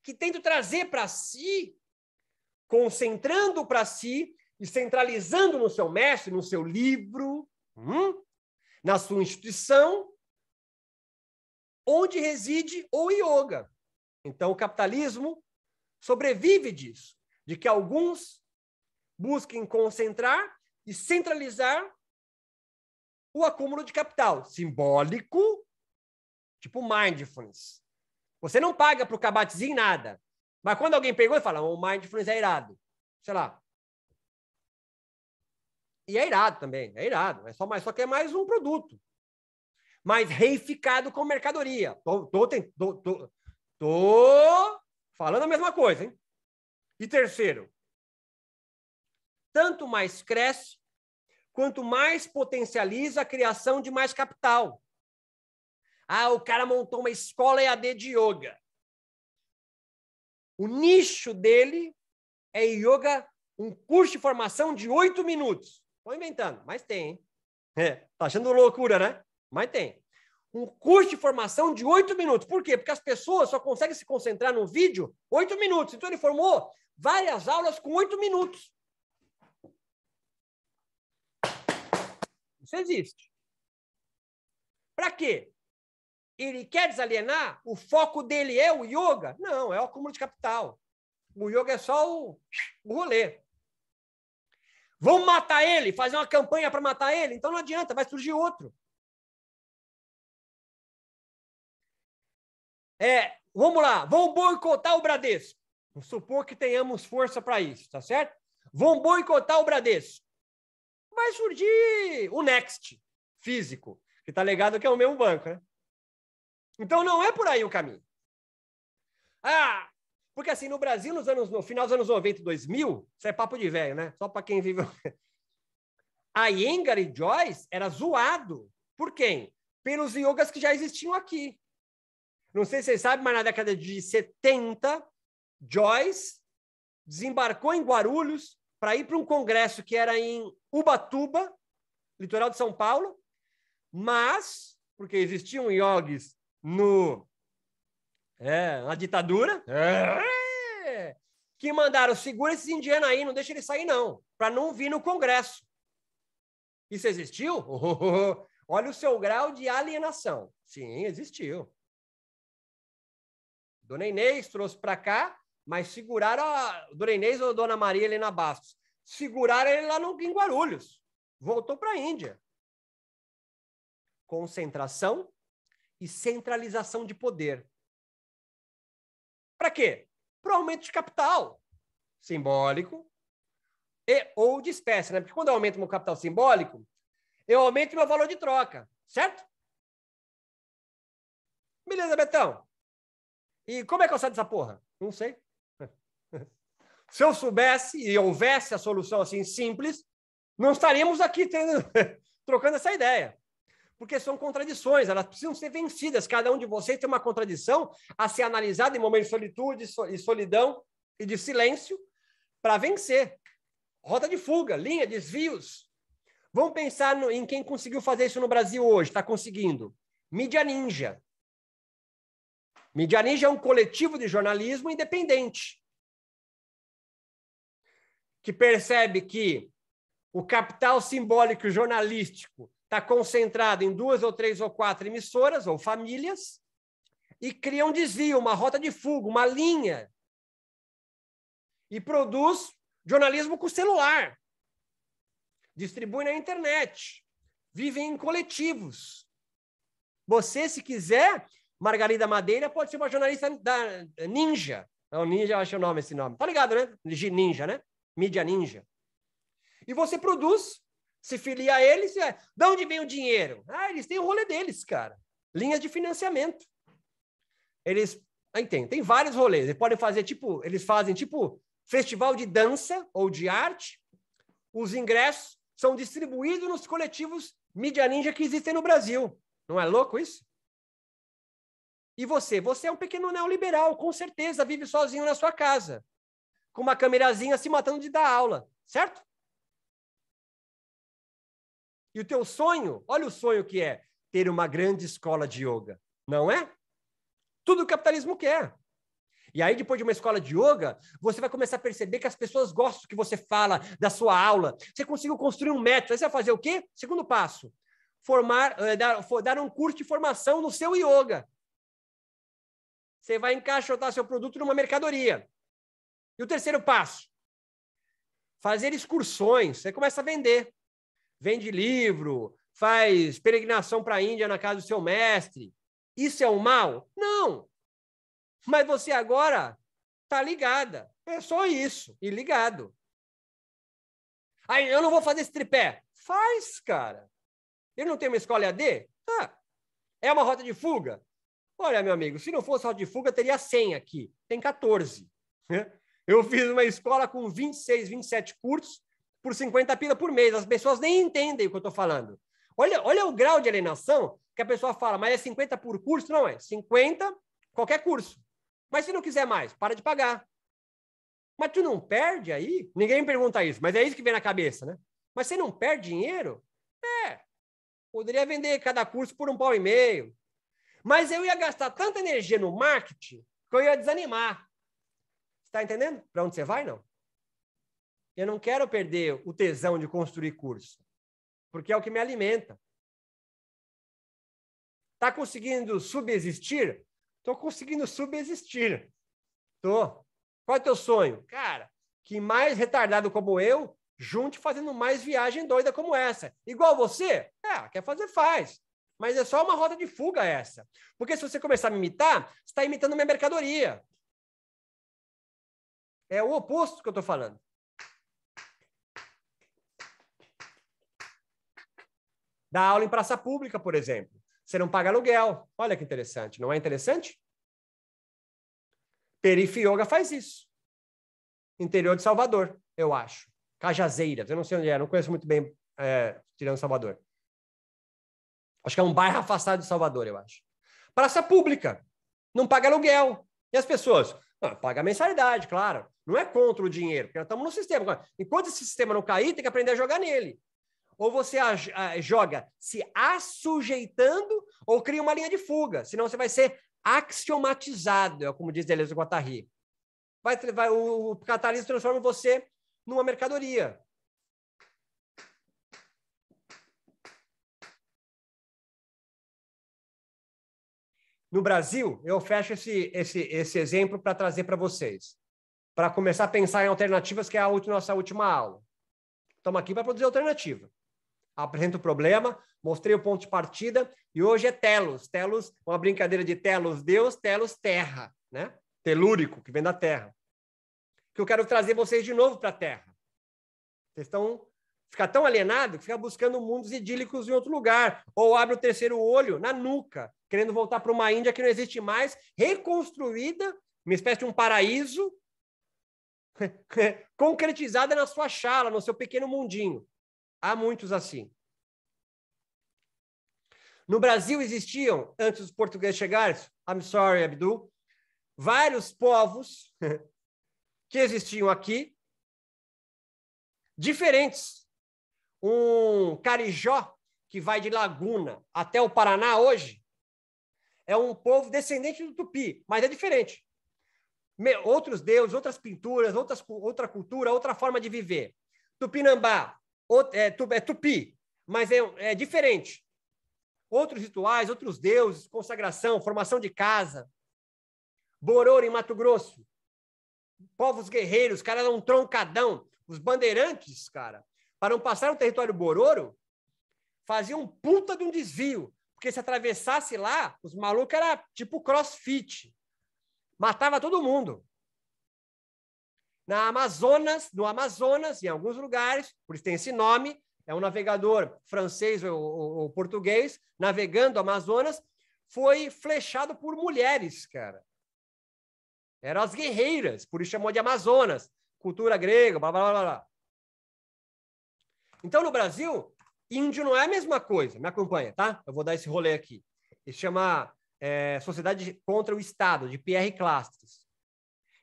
que tentam trazer para si, concentrando para si e centralizando no seu mestre, no seu livro, na sua instituição, onde reside o yoga. Então, o capitalismo sobrevive disso, de que alguns busquem concentrar e centralizar o acúmulo de capital simbólico, tipo mindfulness. Você não paga para o Kabat-Zinn nada, mas quando alguém pegou e fala, o mindfulness é irado, sei lá. E é irado também, é irado, só que é mais um produto. Mas reificado com mercadoria. Tô falando a mesma coisa, hein? E terceiro, tanto mais cresce, quanto mais potencializa a criação de mais capital. O cara montou uma escola EAD de yoga. O nicho dele é yoga, um curso de formação de 8 minutos. Estou inventando, mas tem, hein? Tá achando loucura, né? Mas tem. Um curso de formação de 8 minutos. Por quê? Porque as pessoas só conseguem se concentrar no vídeo 8 minutos. Então ele formou várias aulas com 8 minutos. Isso existe. Para quê? Ele quer desalienar? O foco dele é o yoga? Não, é o acúmulo de capital. O yoga é só o rolê. Vamos matar ele, fazer uma campanha para matar ele? Então não adianta, vai surgir outro. Vamos lá, vamos boicotar o Bradesco. Vamos supor que tenhamos força para isso, tá certo? Vamos boicotar o Bradesco. Vai surgir o Next, físico, que tá ligado que é o mesmo banco, né? Então não é por aí o caminho. Porque assim, no Brasil, no final dos anos 90 e 2000, isso é papo de velho, né? Só para quem vive... A Iyengar e Joyce era zoado. Por quem? Pelos yogas que já existiam aqui. Não sei se vocês sabem, mas na década de 70, Joyce desembarcou em Guarulhos para ir para um congresso que era em Ubatuba, litoral de São Paulo, mas, porque existiam yogis na ditadura, que mandaram, segura esses indianos aí, não deixa eles sair não, para não vir no congresso. Isso existiu? Olha o seu grau de alienação. Sim, existiu. Dona Inês trouxe para cá, mas seguraram Dona Inês ou Dona Maria Helena Bastos. Seguraram ele lá em Guarulhos. Voltou para a Índia. Concentração e centralização de poder. Para quê? Para aumento de capital simbólico ou de espécie, né? Porque quando eu aumento meu capital simbólico, eu aumento meu valor de troca, certo? Beleza, Betão? E como é que eu saio dessa porra? Não sei. Se eu soubesse e houvesse a solução assim simples, não estaríamos aqui trocando essa ideia. Porque são contradições, elas precisam ser vencidas. Cada um de vocês tem uma contradição a ser analisada em momentos de solitude e solidão e de silêncio para vencer. Rota de fuga, linha, desvios. Vamos pensar em quem conseguiu fazer isso no Brasil hoje, está conseguindo. Mídia Ninja. Mídia Ninja é um coletivo de jornalismo independente que percebe que o capital simbólico e jornalístico está concentrado em 2 ou 3 ou 4 emissoras ou famílias e cria um desvio, uma rota de fuga, uma linha. E produz jornalismo com celular. Distribui na internet. Vivem em coletivos. Você, se quiser, Margarida Madeira pode ser uma jornalista da Ninja. Não, Ninja, eu acho o nome esse nome. Tá ligado, né? Ninja, né? Mídia Ninja. E você produz, se filia a eles. De onde vem o dinheiro? Eles têm o rolê deles, cara. Linhas de financiamento. Eles tem vários rolês. Eles podem fazer eles fazem festival de dança ou de arte. Os ingressos são distribuídos nos coletivos Mídia Ninja que existem no Brasil. Não é louco isso? E você? Você é um pequeno neoliberal, com certeza, vive sozinho na sua casa, com uma câmerazinha se matando de dar aula, certo? E o teu sonho, olha o sonho que é ter uma grande escola de yoga, não é? Tudo o capitalismo quer. E aí, depois de uma escola de yoga, você vai começar a perceber que as pessoas gostam do que você fala, da sua aula. Você conseguiu construir um método. Aí você vai fazer o quê? Segundo passo, dar um curso de formação no seu yoga. Você vai encaixotar seu produto numa mercadoria. E o terceiro passo, fazer excursões. Você começa a vender. Vende livro, faz peregrinação para a Índia na casa do seu mestre. Isso é um mal? Não. Mas você agora está ligada. É só isso. E ligado. Aí eu não vou fazer esse tripé. Faz, cara. Ele não tem uma escola EAD? É uma rota de fuga? Olha, meu amigo, se não fosse rota de fuga, teria 100 aqui. Tem 14. Eu fiz uma escola com 26, 27 cursos por 50 pila por mês. As pessoas nem entendem o que eu estou falando. Olha o grau de alienação que a pessoa fala, mas é 50 por curso? Não, é 50 qualquer curso. Mas se não quiser mais, para de pagar. Mas tu não perde aí? Ninguém me pergunta isso, mas é isso que vem na cabeça, né? Mas você não perde dinheiro? Poderia vender cada curso por R$1,50. Mas eu ia gastar tanta energia no marketing que eu ia desanimar. Está entendendo? Para onde você vai, não? Eu não quero perder o tesão de construir curso, porque é o que me alimenta. Está conseguindo subsistir? Estou conseguindo subsistir. Estou. Qual é o teu sonho? Cara, que mais retardado como eu junte fazendo mais viagem doida como essa. Igual você? Quer fazer, faz. Mas é só uma roda de fuga essa. Porque se você começar a me imitar, você está imitando minha mercadoria. É o oposto que eu estou falando. Dar aula em praça pública, por exemplo. Você não paga aluguel. Olha que interessante. Não é interessante? Perif Yoga faz isso. Interior de Salvador, eu acho. Cajazeiras, eu não sei onde é, não conheço muito bem, tirando Salvador. Acho que é um bairro afastado de Salvador, eu acho. Praça pública, não paga aluguel. E as pessoas? Paga mensalidade, claro. Não é contra o dinheiro, porque nós estamos no sistema. Enquanto esse sistema não cair, tem que aprender a jogar nele. Ou você joga se assujeitando ou cria uma linha de fuga, senão você vai ser axiomatizado, é como diz Deleuze e Guattari. O capitalismo transforma você numa mercadoria. No Brasil, eu fecho esse exemplo para trazer para vocês, para começar a pensar em alternativas, que é a nossa última aula. Estamos aqui para produzir alternativa. Apresento o problema, mostrei o ponto de partida, e hoje é telos. Telos, uma brincadeira de telos Deus, telos terra, né? Telúrico, que vem da terra. Que eu quero trazer vocês de novo para a terra. Vocês ficam tão alienados que ficam buscando mundos idílicos em outro lugar, ou abre o terceiro olho na nuca, querendo voltar para uma Índia que não existe mais, reconstruída, uma espécie de um paraíso, concretizada na sua chala, no seu pequeno mundinho. Há muitos assim. No Brasil existiam, antes dos portugueses chegarem, I'm sorry, Abdul, vários povos que existiam aqui, diferentes. Um carijó, que vai de Laguna até o Paraná hoje, é um povo descendente do Tupi, mas é diferente. Outros deuses, outras pinturas, outra cultura, outra forma de viver. Tupinambá é Tupi, mas é diferente. Outros rituais, outros deuses, consagração, formação de casa. Bororo, em Mato Grosso. Povos guerreiros, cara, era um troncadão. Os bandeirantes, cara, para não passar no território Bororo, faziam um puta de um desvio. Porque se atravessasse lá, os malucos era tipo crossfit. Matava todo mundo. No Amazonas, em alguns lugares, por isso tem esse nome, é um navegador francês ou português, navegando o Amazonas, foi flechado por mulheres, cara. Eram as guerreiras, por isso chamou de Amazonas. Cultura grega, blá, blá, blá, blá. Então, no Brasil, índio não é a mesma coisa. Me acompanha, tá? Eu vou dar esse rolê aqui. Ele chama Sociedade contra o Estado, de Pierre Clastres.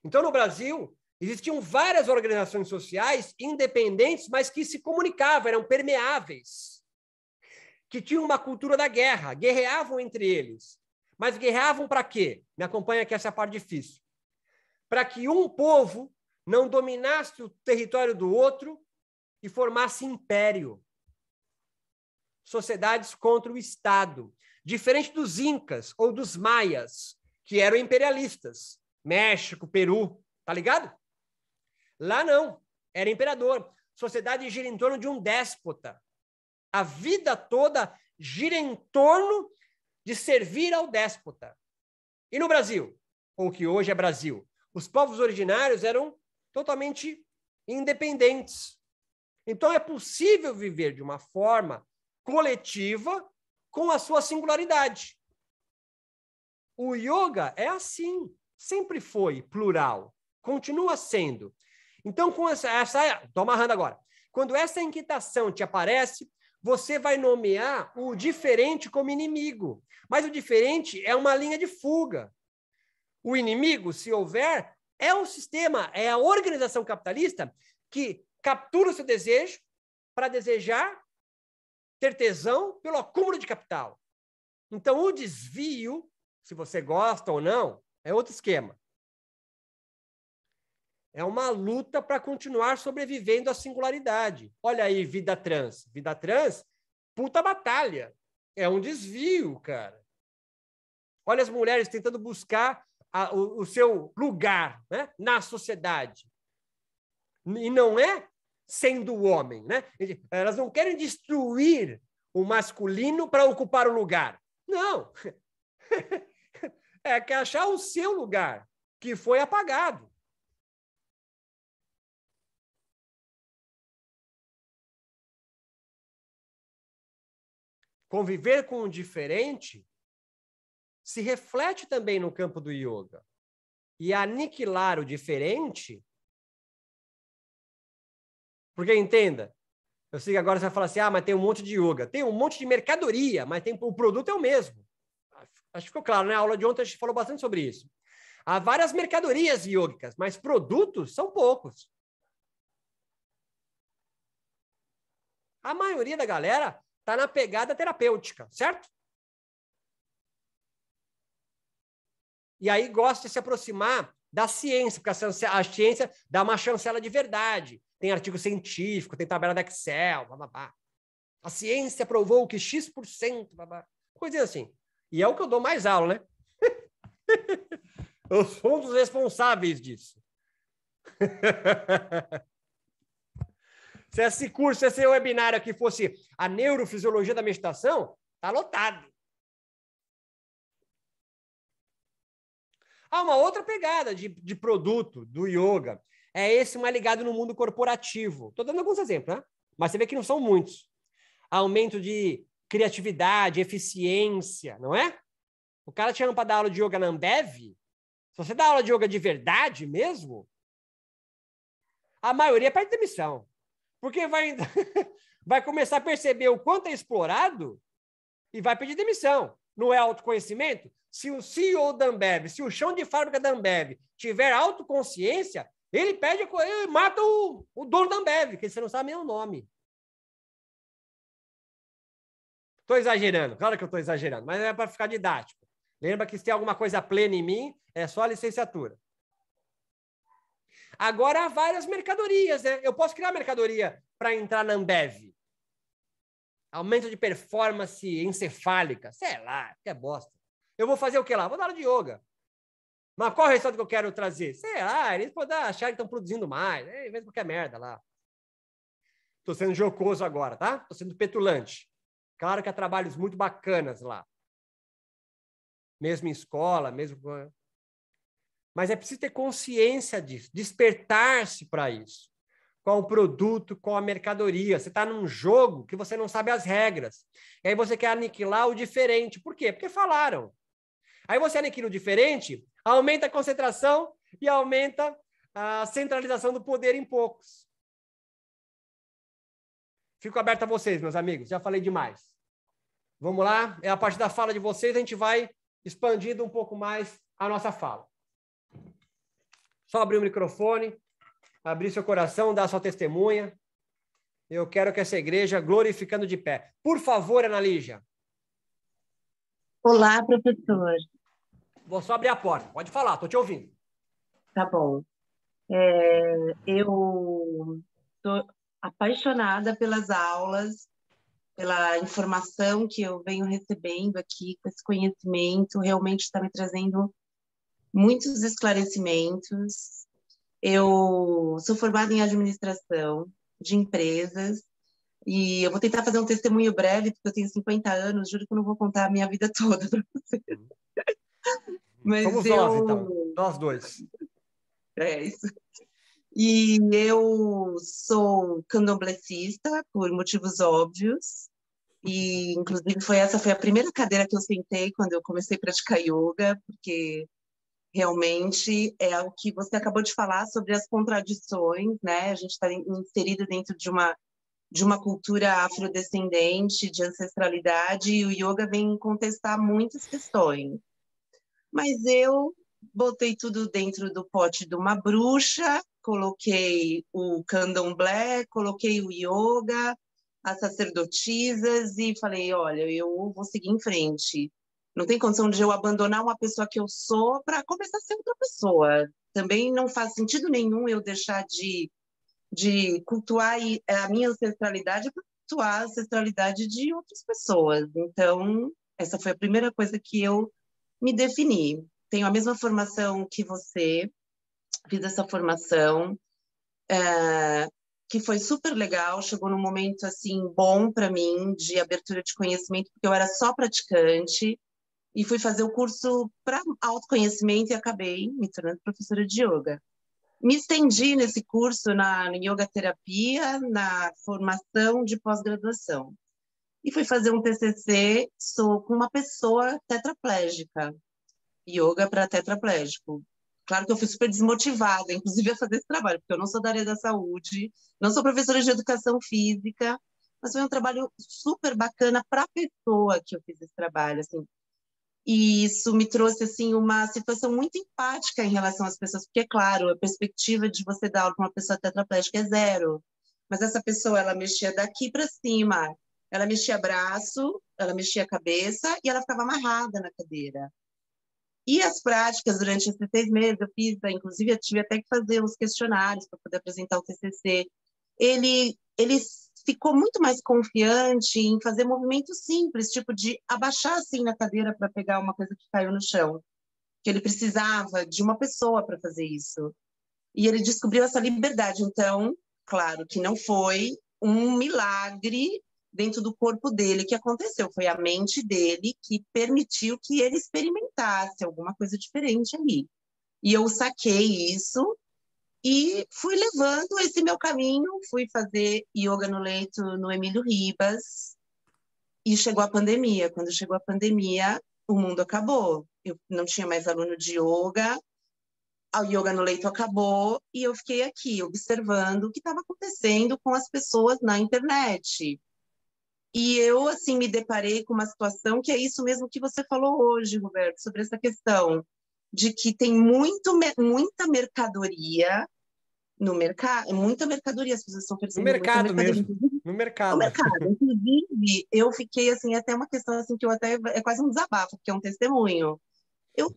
Então, no Brasil, existiam várias organizações sociais independentes, mas que se comunicavam, eram permeáveis, que tinham uma cultura da guerra, guerreavam entre eles. Mas guerreavam para quê? Me acompanha que essa é a parte difícil. Para que um povo não dominasse o território do outro e formasse império. Sociedades contra o Estado. Diferente dos incas ou dos maias, que eram imperialistas. México, Peru, tá ligado? Lá não, era imperador. Sociedade gira em torno de um déspota. A vida toda gira em torno de servir ao déspota. E no Brasil, ou que hoje é Brasil, os povos originários eram totalmente independentes. Então é possível viver de uma forma coletiva com a sua singularidade. O yoga é assim, sempre foi plural, continua sendo. Então, com estou amarrando agora. Quando essa inquietação te aparece, você vai nomear o diferente como inimigo. Mas o diferente é uma linha de fuga. O inimigo, se houver, é o sistema, é a organização capitalista que captura o seu desejo para desejar ter tesão pelo acúmulo de capital. Então, o desvio, se você gosta ou não, é outro esquema. É uma luta para continuar sobrevivendo à singularidade. Olha aí, vida trans. Vida trans, puta batalha. É um desvio, cara. Olha as mulheres tentando buscar o seu lugar, né, na sociedade. E não é sendo o homem, né? Elas não querem destruir o masculino para ocupar o lugar. Não. É que achar o seu lugar, que foi apagado. Conviver com o diferente se reflete também no campo do yoga. E aniquilar o diferente... Porque, entenda, eu sei que agora você vai falar assim, mas tem um monte de yoga. Tem um monte de mercadoria, mas o produto é o mesmo. Acho que ficou claro, né? A aula de ontem a gente falou bastante sobre isso. Há várias mercadorias yogicas, mas produtos são poucos. A maioria da galera está na pegada terapêutica, certo? E aí gosta de se aproximar da ciência, porque a ciência dá uma chancela de verdade. Tem artigo científico, tem tabela da Excel, bababá. A ciência provou que X%, babá. Coisinha assim. E é o que eu dou mais aula, né? Eu sou um dos responsáveis disso. Se esse curso, se esse webinário aqui fosse a neurofisiologia da meditação, tá lotado. Uma outra pegada de produto do yoga é esse mais ligado no mundo corporativo. Estou dando alguns exemplos, né? Mas você vê que não são muitos. Aumento de criatividade, eficiência, não é? O cara te chama para dar aula de yoga na Ambev. Se você dá aula de yoga de verdade mesmo, a maioria pede demissão. Porque vai começar a perceber o quanto é explorado e vai pedir demissão. Não é autoconhecimento? Se o CEO da Ambev, se o chão de fábrica da Ambev tiver autoconsciência, ele mata o dono da Ambev, que você não sabe nem o nome. Estou exagerando, claro que eu estou exagerando, mas é para ficar didático. Lembra que se tem alguma coisa plena em mim, é só a licenciatura. Agora há várias mercadorias, né? Eu posso criar mercadoria para entrar na Ambev. Aumento de performance encefálica, sei lá, que é bosta. Eu vou fazer o que lá? Vou dar aula de yoga. Mas qual é o resultado que eu quero trazer? Sei lá, eles podem achar que estão produzindo mais. Vem qualquer merda lá. Estou sendo jocoso agora, tá? Estou sendo petulante. Claro que há trabalhos muito bacanas lá. Mesmo em escola, mesmo... Mas é preciso ter consciência disso, despertar-se para isso. Qual o produto, qual a mercadoria. Você está num jogo que você não sabe as regras. E aí você quer aniquilar o diferente. Por quê? Porque falaram. Aí você aniquila o diferente, aumenta a concentração e aumenta a centralização do poder em poucos. Fico aberto a vocês, meus amigos. Já falei demais. Vamos lá? A partir da fala de vocês, a gente vai expandindo um pouco mais a nossa fala. Só abrir o microfone, abrir seu coração, dar sua testemunha. Eu quero que essa igreja glorificando de pé. Por favor, Ana Lígia. Olá, professor. Vou só abrir a porta. Pode falar, estou te ouvindo. Tá bom. Eu estou apaixonada pelas aulas, pela informação que eu venho recebendo aqui, com esse conhecimento, realmente está me trazendo muitos esclarecimentos. Eu sou formada em administração de empresas e eu vou tentar fazer um testemunho breve, porque eu tenho 50 anos, juro que eu não vou contar a minha vida toda para você. Mas somos nós, então. Nós dois. É isso. E eu sou candomblessista, por motivos óbvios. E, inclusive, essa foi a primeira cadeira que eu sentei quando eu comecei a praticar yoga, porque realmente é algo que você acabou de falar sobre as contradições, né? A gente está inserido dentro de uma cultura afrodescendente, de ancestralidade, e o yoga vem contestar muitas questões. Mas eu botei tudo dentro do pote de uma bruxa, coloquei o candomblé, coloquei o yoga, as sacerdotisas e falei, olha, eu vou seguir em frente. Não tem condição de eu abandonar uma pessoa que eu sou para começar a ser outra pessoa. Também não faz sentido nenhum eu deixar de cultuar a minha ancestralidade para cultuar a ancestralidade de outras pessoas. Então, essa foi a primeira coisa que eu me defini. tenho a mesma formação que você, fiz essa formação, que foi super legal, chegou num momento assim bom para mim de abertura de conhecimento, porque eu era só praticante e fui fazer o curso para autoconhecimento e acabei me tornando professora de yoga. Me estendi nesse curso na yoga terapia, na formação de pós-graduação. E fui fazer um TCC com uma pessoa tetraplégica, yoga para tetraplégico. Claro que eu fui super desmotivada, inclusive, a fazer esse trabalho, porque eu não sou da área da saúde, não sou professora de educação física, mas foi um trabalho super bacana para a pessoa que eu fiz esse trabalho, assim. E isso me trouxe, assim, uma situação muito empática em relação às pessoas, porque, é claro, a perspectiva de você dar aula para uma pessoa tetraplégica é zero, mas essa pessoa, ela mexia daqui para cima, ela mexia braço, ela mexia cabeça e ela ficava amarrada na cadeira. E as práticas, durante esses 6 meses, eu fiz, inclusive, eu tive até que fazer uns questionários para poder apresentar o TCC. Ele ficou muito mais confiante em fazer movimentos simples, tipo de abaixar assim na cadeira para pegar uma coisa que caiu no chão, que ele precisava de uma pessoa para fazer isso. E ele descobriu essa liberdade. Então, claro que não foi um milagre dentro do corpo dele que aconteceu, foi a mente dele que permitiu que ele experimentasse alguma coisa diferente ali. E eu saquei isso e fui levando esse meu caminho, fui fazer yoga no leito no Emílio Ribas e chegou a pandemia. Quando chegou a pandemia, o mundo acabou. Eu não tinha mais aluno de yoga, a yoga no leito acabou e eu fiquei aqui observando o que estava acontecendo com as pessoas na internet. E eu, assim, me deparei com uma situação que é isso mesmo que você falou hoje, Roberto, sobre essa questão de que tem muita mercadoria no mercado, muita mercadoria, as pessoas estão No oferecendo muita mercado mercadoria. mesmo. No No mercado. mercado. Inclusive, eu fiquei, assim, até uma questão, assim, que eu até, é quase um desabafo, porque é um testemunho.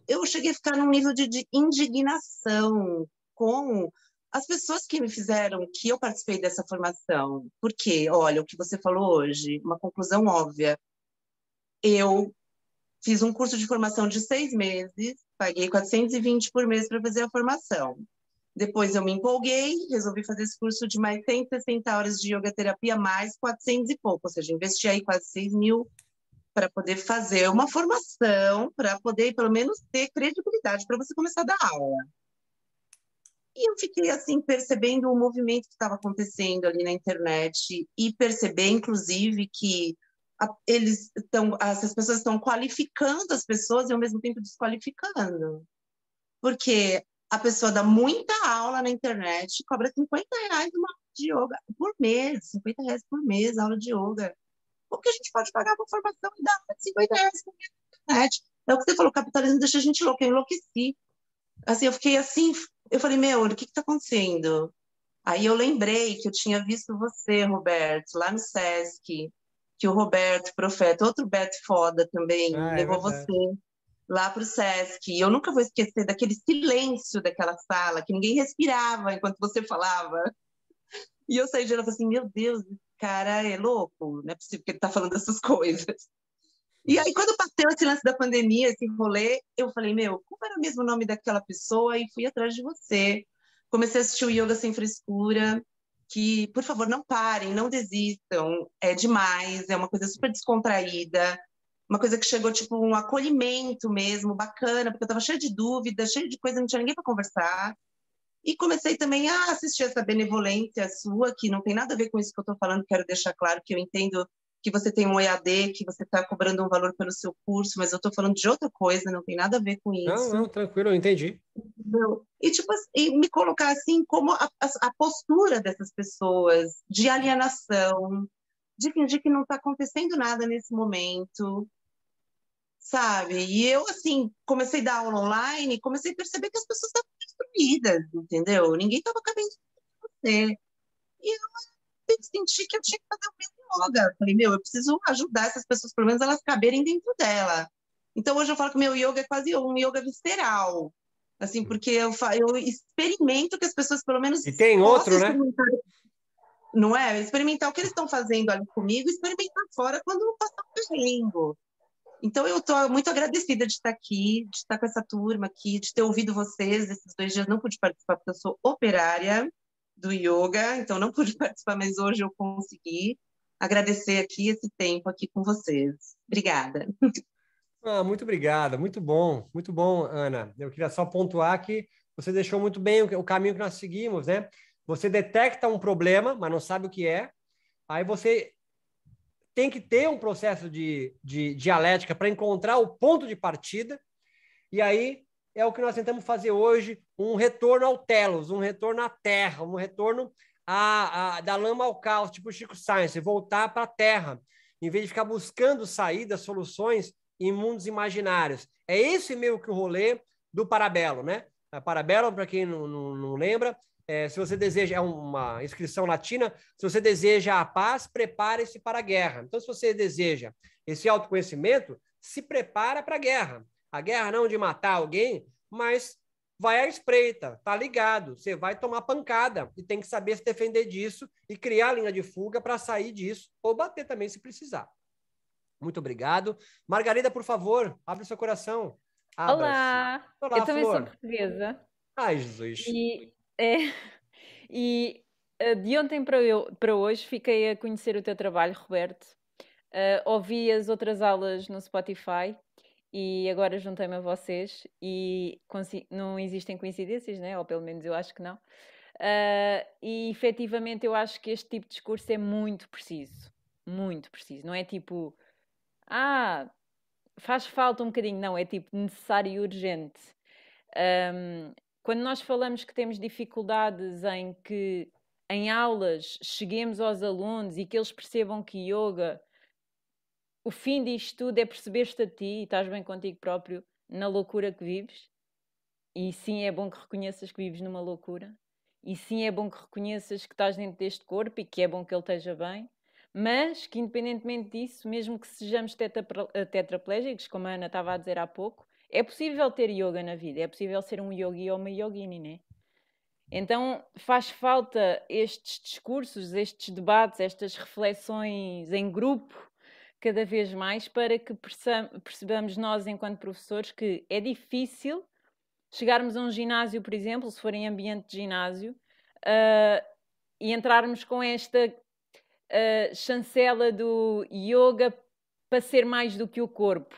Eu cheguei a ficar num nível de indignação com as pessoas que me fizeram, que eu participei dessa formação. Porque, olha, o que você falou hoje, uma conclusão óbvia. Eu fiz um curso de formação de 6 meses, paguei 420 por mês para fazer a formação. Depois eu me empolguei, resolvi fazer esse curso de mais 160 horas de yoga terapia, mais 400 e pouco, ou seja, investi aí quase 6 mil para poder fazer uma formação, para poder pelo menos ter credibilidade para você começar a dar aula. E eu fiquei assim percebendo o movimento que estava acontecendo ali na internet e perceber, inclusive, que essas pessoas estão qualificando as pessoas e ao mesmo tempo desqualificando. Porque a pessoa dá muita aula na internet, cobra R$ 50 uma aula de yoga por mês, R$ 50 por mês, aula de yoga. Como que a gente pode pagar uma formação e dar R$ 50 por mês na internet? É o que você falou, o capitalismo deixa a gente louca, eu enlouqueci. Assim, eu fiquei assim, eu falei, meu, o que está acontecendo? Aí eu lembrei que eu tinha visto você, Roberto, lá no Sesc, que o Roberto, profeta, outro Beto foda também, Ah, é levou você verdade. lá para o Sesc. E eu nunca vou esquecer daquele silêncio daquela sala, que ninguém respirava enquanto você falava. E eu saí de lá e falei assim, meu Deus, esse cara é louco, não é possível que ele está falando essas coisas. E aí, quando bateu esse lance da pandemia, esse rolê, eu falei, meu, como era mesmo o nome daquela pessoa? E fui atrás de você. Comecei a assistir o Yoga Sem Frescura, que, por favor, não parem, não desistam. É demais, é uma coisa super descontraída, uma coisa que chegou, tipo, um acolhimento mesmo, bacana, porque eu estava cheia de dúvidas, cheia de coisa, não tinha ninguém para conversar. E comecei também a assistir essa benevolência sua, que não tem nada a ver com isso que eu estou falando, quero deixar claro que eu entendo que você tem um EAD, que você está cobrando um valor pelo seu curso, mas eu estou falando de outra coisa, não tem nada a ver com Não, não, isso. tranquilo, eu entendi. Entendeu? E, tipo, e me colocar assim como a postura dessas pessoas de alienação, de fingir que não está acontecendo nada nesse momento, sabe? E eu, assim, comecei a dar aula online, comecei a perceber que as pessoas estavam destruídas, entendeu? Ninguém estava cabendo em você. E eu senti que eu tinha que fazer o meu yoga. Falei, meu, eu preciso ajudar essas pessoas, pelo menos elas caberem dentro dela. Então, hoje eu falo que o meu yoga é quase um yoga visceral. Assim, porque eu experimento que as pessoas, pelo menos, E tem possam outro, né? experimentar, não é? Experimentar o que eles estão fazendo ali comigo, experimentar fora quando passar o perrengue. Então, eu estou muito agradecida de estar aqui, de estar com essa turma aqui, de ter ouvido vocês. Esses 2 dias não pude participar porque eu sou operária do yoga, então não pude participar, mas hoje eu consegui agradecer aqui esse tempo aqui com vocês. Obrigada. Muito obrigado, muito bom, Ana. Eu queria só pontuar que você deixou muito bem o caminho que nós seguimos, né? Você detecta um problema, mas não sabe o que é. Aí você tem que ter um processo de dialética para encontrar o ponto de partida. E aí é o que nós tentamos fazer hoje, um retorno ao telos, um retorno à terra, um retorno da lama ao caos, tipo Chico Science, voltar para a terra, em vez de ficar buscando saídas, soluções em mundos imaginários. É esse meio que o rolê do Parabellum, né? A Parabellum, para quem não lembra, se você deseja, é uma inscrição latina, se você deseja a paz, prepare-se para a guerra. Então, se você deseja esse autoconhecimento, se prepara para a guerra. A guerra não de matar alguém, mas vai à espreita, tá ligado, você vai tomar pancada e tem que saber se defender disso e criar a linha de fuga para sair disso, ou bater também se precisar. Muito obrigado. Margarida, por favor, abre seu coração. Abra-se. Olá, Olá, eu também sou Flor. portuguesa Ai, Jesus. De ontem para hoje fiquei a conhecer o teu trabalho, Roberto. Ouvi as outras aulas no Spotify e agora juntei-me a vocês e não existem coincidências, né? Ou pelo menos eu acho que não. E efetivamente eu acho que este tipo de discurso é muito preciso. Muito preciso. Não é tipo, faz falta um bocadinho, não, é tipo necessário e urgente. Quando nós falamos que temos dificuldades em aulas cheguemos aos alunos e que eles percebam que yoga, o fim disto tudo é perceber-te a ti e estás bem contigo próprio na loucura que vives. E sim, é bom que reconheças que vives numa loucura. E sim, é bom que reconheças que estás dentro deste corpo e que é bom que ele esteja bem. Mas que, independentemente disso, mesmo que sejamos tetraplégicos, como a Ana estava a dizer há pouco, é possível ter yoga na vida, é possível ser um yogi ou uma yogini, né? Então faz falta estes discursos, estes debates, estas reflexões em grupo, cada vez mais, para que percebamos nós, enquanto professores, que é difícil chegarmos a um ginásio, por exemplo, se for em ambiente de ginásio, e entrarmos com esta chancela do yoga para ser mais do que o corpo,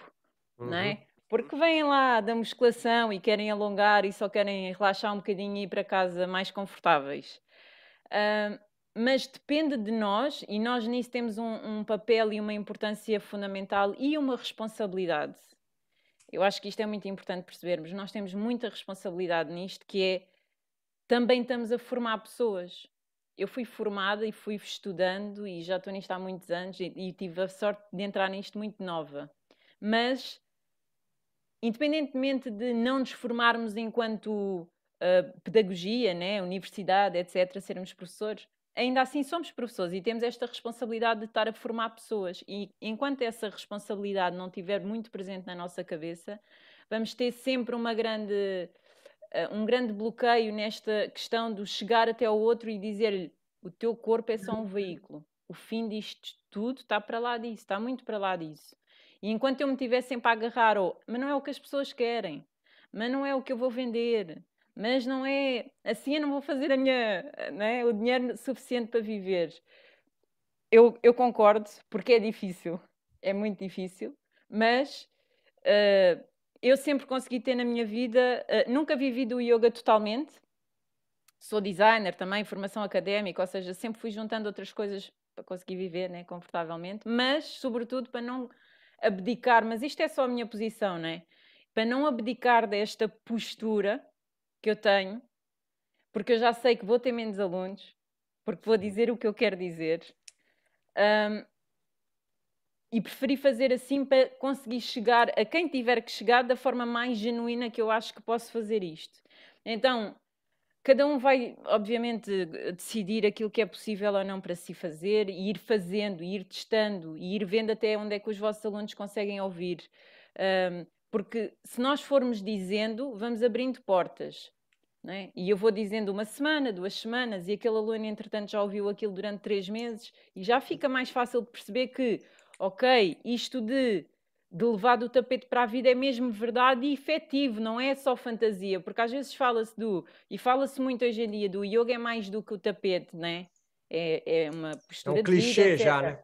não é? Porque vêm lá da musculação e querem alongar e só querem relaxar um bocadinho e ir para casa mais confortáveis. Mas depende de nós, e nós nisso temos um papel e uma importância fundamental e uma responsabilidade. Eu acho que isto é muito importante percebermos. Nós temos muita responsabilidade nisto, que é também estamos a formar pessoas. Eu fui formada e fui estudando e já estou nisto há muitos anos e tive a sorte de entrar nisto muito nova. Mas, independentemente de não nos formarmos enquanto pedagogia, né, universidade, etc., sermos professores, ainda assim somos professores e temos esta responsabilidade de estar a formar pessoas. E enquanto essa responsabilidade não estiver muito presente na nossa cabeça, vamos ter sempre um grande bloqueio nesta questão de chegar até ao outro e dizer-lhe: o teu corpo é só um veículo. O fim disto tudo está para lá disso, está muito para lá disso. E enquanto eu me estiver sempre a agarrar, mas não é o que as pessoas querem, mas não é o que eu vou vender, mas não é assim, eu não vou fazer o dinheiro suficiente para viver. Eu concordo, porque é difícil, é muito difícil, mas eu sempre consegui ter na minha vida, nunca vivi do yoga totalmente. Sou designer também, formação académica, ou seja, sempre fui juntando outras coisas para conseguir viver, né, confortavelmente, mas sobretudo para não abdicar, mas isto é só a minha posição, né? Para não abdicar desta postura que eu tenho, porque eu já sei que vou ter menos alunos, porque vou dizer o que eu quero dizer, e preferi fazer assim para conseguir chegar a quem tiver que chegar da forma mais genuína que eu acho que posso fazer isto. Então, cada um vai, obviamente, decidir aquilo que é possível ou não para si fazer, e ir fazendo, e ir testando, e ir vendo até onde é que os vossos alunos conseguem ouvir. Porque se nós formos dizendo, vamos abrindo portas. Não é? E eu vou dizendo 1 semana, 2 semanas, e aquele aluno, entretanto, já ouviu aquilo durante 3 meses, e já fica mais fácil de perceber que, ok, isto de de levar do tapete para a vida é mesmo verdade e efetivo, não é só fantasia, porque às vezes e fala-se muito hoje em dia, do yoga é mais do que o tapete, né? É uma É postura um de vida, clichê etc. já, né?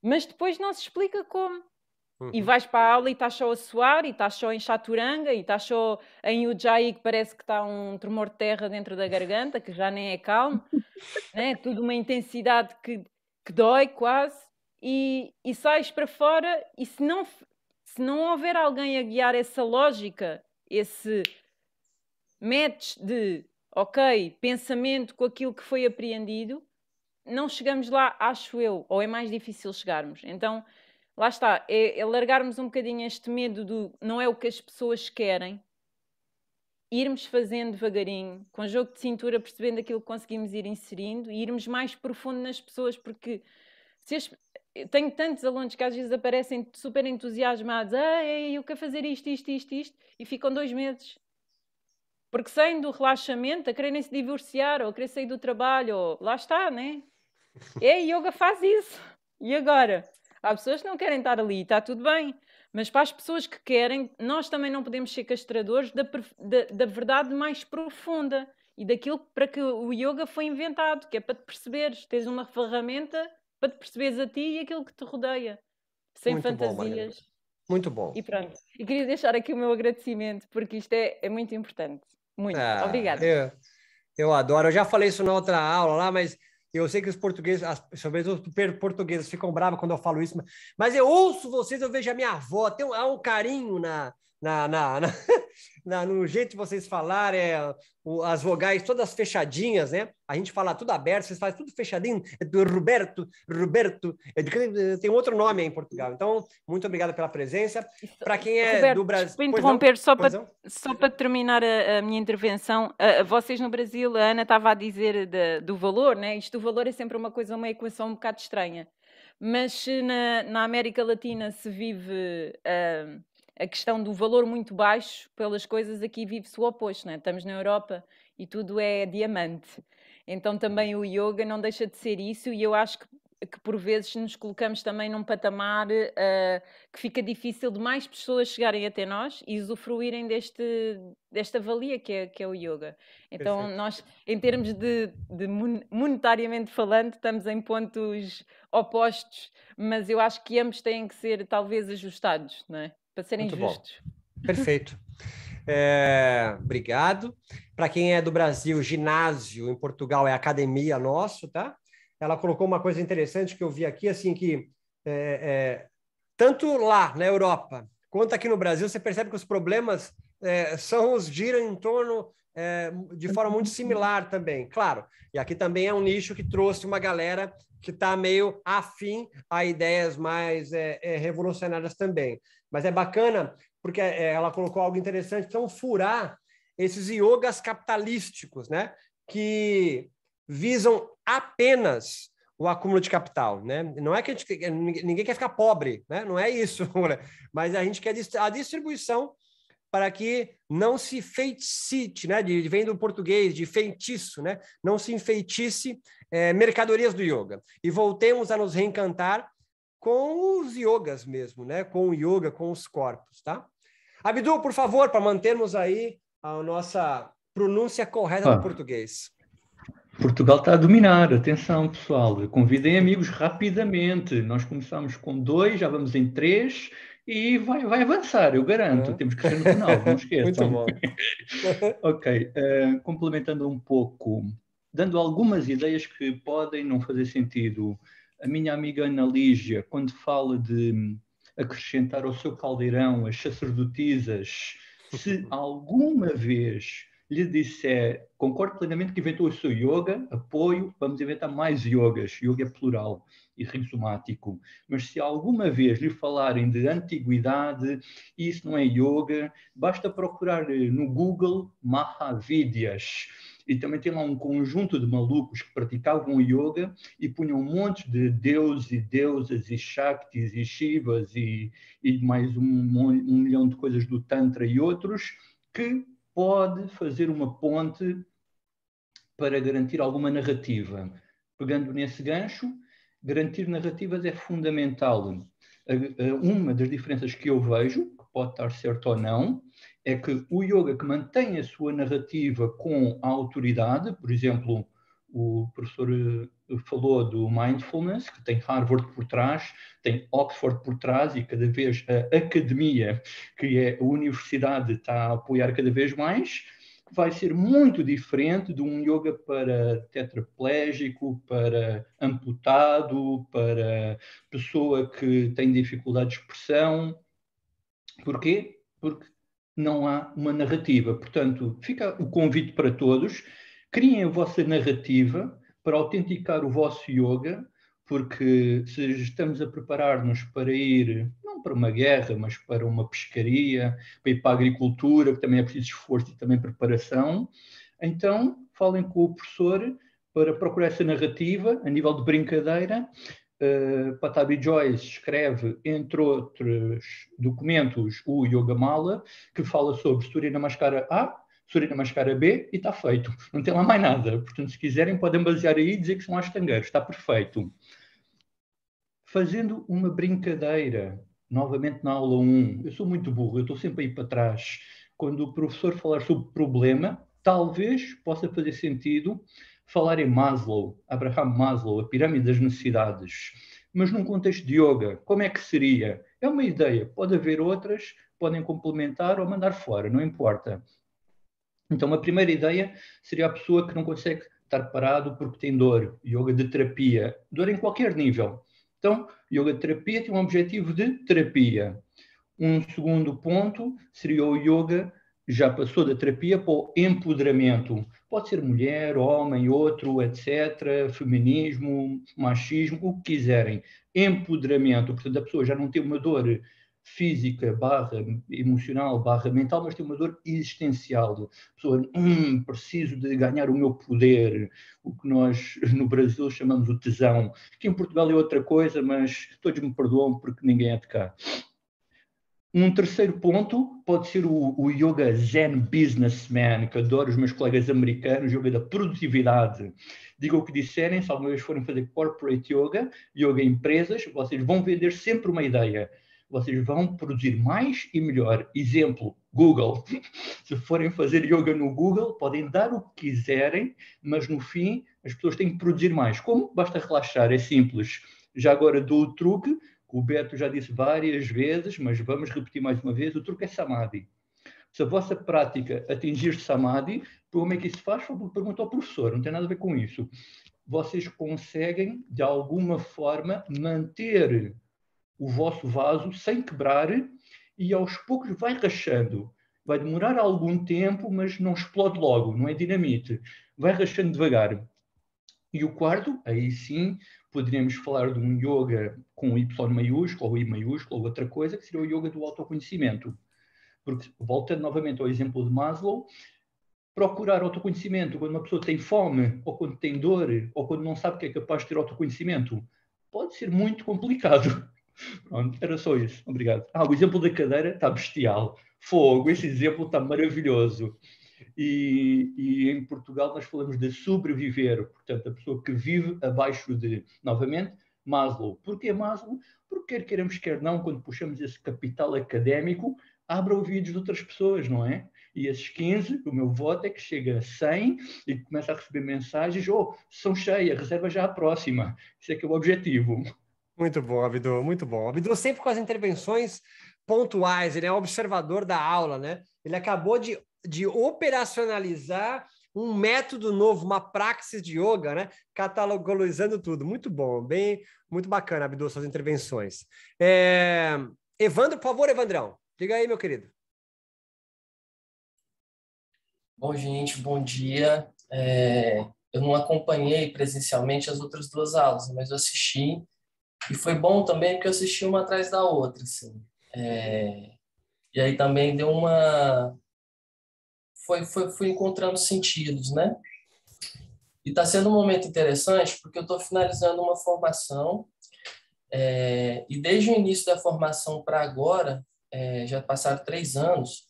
Mas depois não se explica como. E Uhum. vais para a aula e estás só a suar, e estás só em chaturanga, e estás só em ujjayi, que parece que está um tremor de terra dentro da garganta, que já nem é calmo, né? Tudo uma intensidade que dói quase, e sais para fora, e se não houver alguém a guiar essa lógica, esse match de, ok, pensamento com aquilo que foi apreendido, não chegamos lá, acho eu, ou é mais difícil chegarmos. Então, lá está, é largarmos um bocadinho este medo do não é o que as pessoas querem, irmos fazendo devagarinho, com jogo de cintura, percebendo aquilo que conseguimos ir inserindo e irmos mais profundo nas pessoas, porque eu tenho tantos alunos que às vezes aparecem super entusiasmados, eu quero fazer isto, e ficam 2 meses. Porque saem do relaxamento a quererem se divorciar, ou a querer sair do trabalho, ou lá está, né? Yoga faz isso. E agora? Há pessoas que não querem estar ali, está tudo bem. Mas para as pessoas que querem, nós também não podemos ser castradores da verdade mais profunda e daquilo para que o yoga foi inventado, que é para te perceberes. Tens uma ferramenta para te perceberes a ti e aquilo que te rodeia. Sem Muito bom, Margarida. fantasias. Muito bom. E pronto. E queria deixar aqui o meu agradecimento, porque isto é muito importante. Muito. Obrigada. Eu adoro. Eu já falei isso na outra aula lá, mas eu sei que os portugueses, sobretudo os portugueses, ficam bravos quando eu falo isso, mas eu ouço vocês, eu vejo a minha avó, há um carinho no jeito de vocês falarem, as vogais todas fechadinhas, né? A gente fala tudo aberto, vocês fazem tudo fechadinho, é do Roberto, tem outro nome aí em Portugal. Então, muito obrigado pela presença. Para quem é Roberto, do Brasil... desculpa interromper, só para terminar a minha intervenção, vocês no Brasil, a Ana estava a dizer do valor, né? Isto do valor é sempre uma equação um bocado estranha. Mas se na América Latina se vive a questão do valor muito baixo pelas coisas, aqui vive-se o oposto, né? Estamos na Europa e tudo é diamante. Então também o yoga não deixa de ser isso, e eu acho que por vezes nos colocamos também num patamar que fica difícil de mais pessoas chegarem até nós e usufruírem desta valia que é o yoga. Então Perfeito. nós, em termos de monetariamente falando, estamos em pontos opostos, mas eu acho que ambos têm que ser talvez ajustados, não é? Para serem Muito justos. Bom. Perfeito. Obrigado. Para quem é do Brasil, ginásio em Portugal é academia nosso, tá? Ela colocou uma coisa interessante que eu vi aqui, assim, que tanto lá na Europa quanto aqui no Brasil, você percebe que os problemas giram em torno de forma muito similar também, claro. E aqui também é um nicho que trouxe uma galera que está meio afim a ideias mais revolucionárias também. Mas é bacana, porque ela colocou algo interessante, então furar esses yogas capitalísticos, né? Que visam apenas o acúmulo de capital, né? Não é que ninguém quer ficar pobre, né? Não é isso, mas a gente quer a distribuição para que não se feitice, né? Vem do português, de feitiço, né? Não se enfeitice mercadorias do yoga. E voltemos a nos reencantar com os yogas mesmo, né? Com o yoga, com os corpos, tá? Abdul, por favor, para mantermos aí a nossa pronúncia correta do português. Portugal está a dominar, atenção pessoal, convidem amigos rapidamente, nós começamos com 2, já vamos em 3 e vai avançar, eu garanto, temos que crescer no final, não esqueçam. Muito bom. Ok, complementando um pouco, dando algumas ideias que podem não fazer sentido, a minha amiga Ana Lígia, quando fala de acrescentar ao seu caldeirão as sacerdotisas, se alguma vez lhe disser, concordo plenamente que inventou o seu yoga, apoio, vamos inventar mais yogas, yoga é plural e rinsomático, mas se alguma vez lhe falarem de antiguidade, isso não é yoga, basta procurar no Google Mahavidyas, e também tem lá um conjunto de malucos que praticavam yoga e punham um monte de deuses e deusas e shaktis e shivas e mais um milhão de coisas do tantra e outros, que pode fazer uma ponte para garantir alguma narrativa. Pegando nesse gancho, garantir narrativas é fundamental. Uma das diferenças que eu vejo, que pode estar certo ou não, é que o yoga que mantém a sua narrativa com a autoridade, por exemplo, o professor falou do mindfulness, que tem Harvard por trás, tem Oxford por trás, e cada vez a academia, que é a universidade, está a apoiar cada vez mais, vai ser muito diferente de um yoga para tetraplégico, para amputado, para pessoa que tem dificuldade de expressão. Porquê? Porque não há uma narrativa. Portanto, fica o convite para todos, criem a vossa narrativa para autenticar o vosso yoga, porque se estamos a preparar-nos para ir, não para uma guerra, mas para uma pescaria, para ir para a agricultura, que também é preciso esforço e também preparação, então falem com o professor para procurar essa narrativa a nível de brincadeira. Patabi Joyce escreve, entre outros documentos, o Yoga Mala, que fala sobre Surya Namaskara A, Surya Namaskara B, e está feito. Não tem lá mais nada. Portanto, se quiserem, podem basear aí e dizer que são astangueiros. Está perfeito. Fazendo uma brincadeira, novamente na aula 1, eu sou muito burro, eu estou sempre aí para trás. Quando o professor falar sobre problema, talvez possa fazer sentido falar em Maslow, Abraham Maslow, a pirâmide das necessidades. Mas num contexto de yoga, como é que seria? É uma ideia, pode haver outras, podem complementar ou mandar fora, não importa. Então, a primeira ideia seria a pessoa que não consegue estar parado porque tem dor, yoga de terapia, dor em qualquer nível. Então, yoga de terapia tem um objetivo de terapia. Um segundo ponto seria o yoga, já passou da terapia para o empoderamento. Pode ser mulher, homem, outro, etc. Feminismo, machismo, o que quiserem. Empoderamento. Portanto, a pessoa já não tem uma dor física, emocional, mental, mas tem uma dor existencial. A pessoa, preciso de ganhar o meu poder, o que nós no Brasil chamamos o tesão, que em Portugal é outra coisa, mas todos me perdoam porque ninguém é de cá. Um terceiro ponto pode ser o yoga Zen Businessman, que adoro os meus colegas americanos, yoga da produtividade. Digam o que disserem, se alguma vez forem fazer corporate yoga, yoga em empresas, vocês vão vender sempre uma ideia. Vocês vão produzir mais e melhor. Exemplo, Google. Se forem fazer yoga no Google, podem dar o que quiserem, mas no fim as pessoas têm que produzir mais. Como? Basta relaxar, é simples. Já agora dou o truque. O Beto já disse várias vezes, mas vamos repetir mais uma vez, o truque é Samadhi. Se a vossa prática atingir Samadhi, como é que isso faz? Pergunta ao professor, não tem nada a ver com isso. Vocês conseguem, de alguma forma, manter o vosso vaso sem quebrar e aos poucos vai rachando. Vai demorar algum tempo, mas não explode logo, não é dinamite. Vai rachando devagar. E o quarto, aí sim, poderíamos falar de um yoga com Y maiúsculo ou I maiúsculo ou outra coisa, que seria o yoga do autoconhecimento. Porque, voltando novamente ao exemplo de Maslow, procurar autoconhecimento quando uma pessoa tem fome, ou quando tem dor, ou quando não sabe que é capaz de ter autoconhecimento, pode ser muito complicado. Pronto, era só isso. Obrigado. O exemplo da cadeira está bestial. Fogo, esse exemplo está maravilhoso. E em Portugal nós falamos de sobreviver, portanto, a pessoa que vive abaixo de, novamente, Maslow. Porquê Maslow? Porque quer queiramos, quer não, quando puxamos esse capital académico, abre ouvidos de outras pessoas, não é? E esses 15, o meu voto é que chega a 100 e começa a receber mensagens, são cheias, reserva já a próxima. Isso é que é o objetivo. Muito bom, Abdu, muito bom. Abdu sempre com as intervenções pontuais, ele é um observador da aula, né? Ele acabou de operacionalizar um método novo, uma praxis de yoga, né? Catalogizando tudo. Muito bom, muito bacana, Abdu, suas intervenções. Evandro, por favor, Evandrão. Diga aí, meu querido. Bom, gente, bom dia. Eu não acompanhei presencialmente as outras duas aulas, mas eu assisti. E foi bom também porque eu assisti uma atrás da outra, assim. E aí também deu uma... Fui encontrando sentidos, né? E está sendo um momento interessante porque eu estou finalizando uma formação e desde o início da formação para agora, já passaram 3 anos,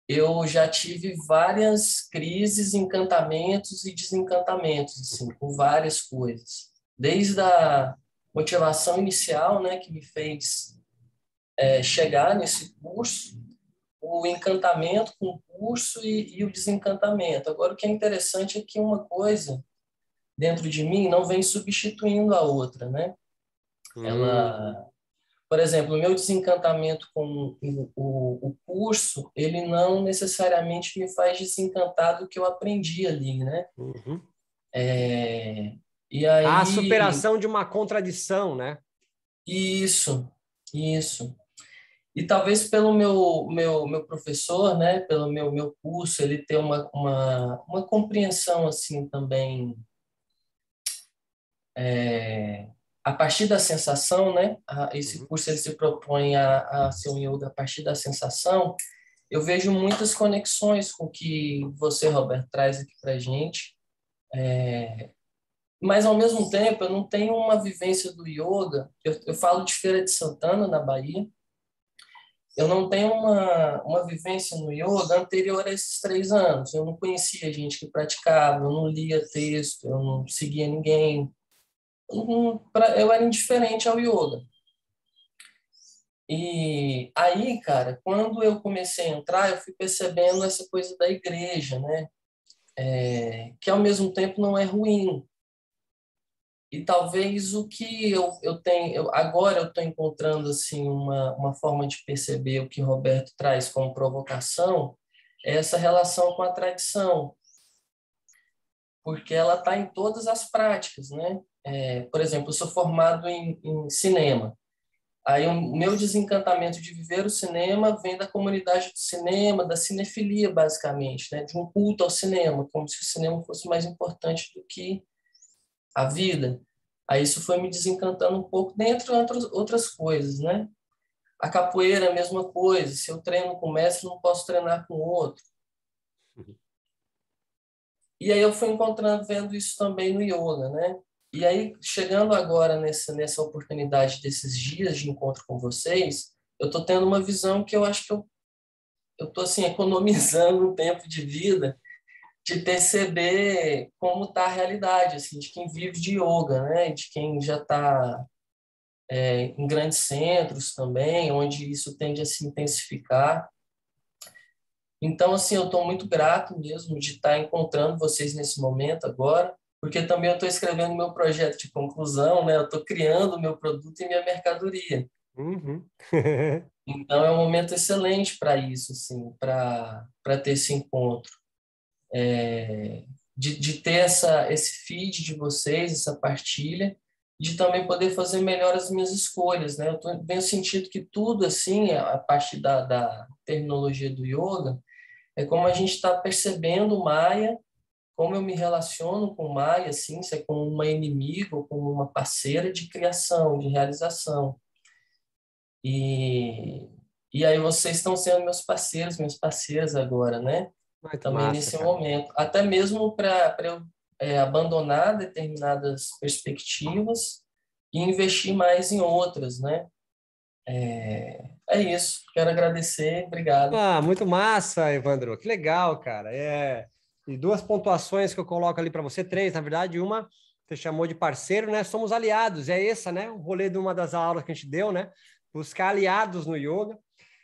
eu já tive várias crises, encantamentos e desencantamentos, assim, com várias coisas. Desde motivação inicial, né, que me fez chegar nesse curso, o encantamento com o curso e o desencantamento. Agora, o que é interessante é que uma coisa dentro de mim não vem substituindo a outra, né? Ela, por exemplo, o meu desencantamento com o curso, ele não necessariamente me faz desencantar do que eu aprendi ali, né? E A aí... superação de uma contradição, né? Isso, isso. E talvez pelo meu professor, né, pelo meu curso, ele ter uma compreensão assim também, a partir da sensação, né? Esse curso ele se propõe a ser um yoga a partir da sensação. Eu vejo muitas conexões com o que você, Roberto, traz aqui para a gente. Mas, ao mesmo tempo, eu não tenho uma vivência do yoga. Eu falo de Feira de Santana, na Bahia. Eu não tenho uma vivência no yoga anterior a esses 3 anos. Eu não conhecia gente que praticava, eu não lia texto, eu não seguia ninguém. Eu era indiferente ao yoga. E aí, cara, quando eu comecei a entrar, eu fui percebendo essa coisa da igreja, né? Que ao mesmo tempo não é ruim. E talvez o que eu tenho, agora eu estou encontrando assim uma forma de perceber o que Roberto traz como provocação, é essa relação com a tradição, porque ela está em todas as práticas, né? Por exemplo, eu sou formado em cinema. Aí o meu desencantamento de viver o cinema vem da comunidade do cinema, da cinefilia, basicamente, né? De um culto ao cinema, como se o cinema fosse mais importante do que a vida. Aí isso foi me desencantando um pouco, dentre outras coisas, né? A capoeira é a mesma coisa. Se eu treino com o mestre, não posso treinar com o outro. E aí eu fui encontrando, vendo isso também no yoga, né? E aí, chegando agora nessa oportunidade desses dias de encontro com vocês, eu estou tendo uma visão que eu acho que eu estou assim, economizando um tempo de vida de perceber como está a realidade, assim, de quem vive de yoga, né? De quem já está em grandes centros também, onde isso tende a se intensificar. Então, assim, eu estou muito grato mesmo de estar encontrando vocês nesse momento agora, porque também eu estou escrevendo meu projeto de conclusão, né? Eu estou criando o meu produto e minha mercadoria. Então, é um momento excelente para isso, assim, para ter esse encontro. De ter esse feed de vocês, essa partilha, de também poder fazer melhor as minhas escolhas, né? Eu tenho sentido que tudo, assim, a partir da terminologia do yoga, é como a gente está percebendo o Maya, como eu me relaciono com o Maya, assim, se é como uma inimiga ou como uma parceira de criação, de realização. E aí vocês estão sendo meus parceiros, minhas parceiras agora, né? Muito também massa, nesse cara. momento. Até mesmo para eu abandonar determinadas perspectivas e investir mais em outras, né? É isso. Quero agradecer. Obrigado. Muito massa, Evandro. Que legal, cara. E 2 pontuações que eu coloco ali para você, 3, na verdade, uma você chamou de parceiro, né? Somos aliados. É essa, né? O rolê de uma das aulas que a gente deu, né? Buscar aliados no yoga.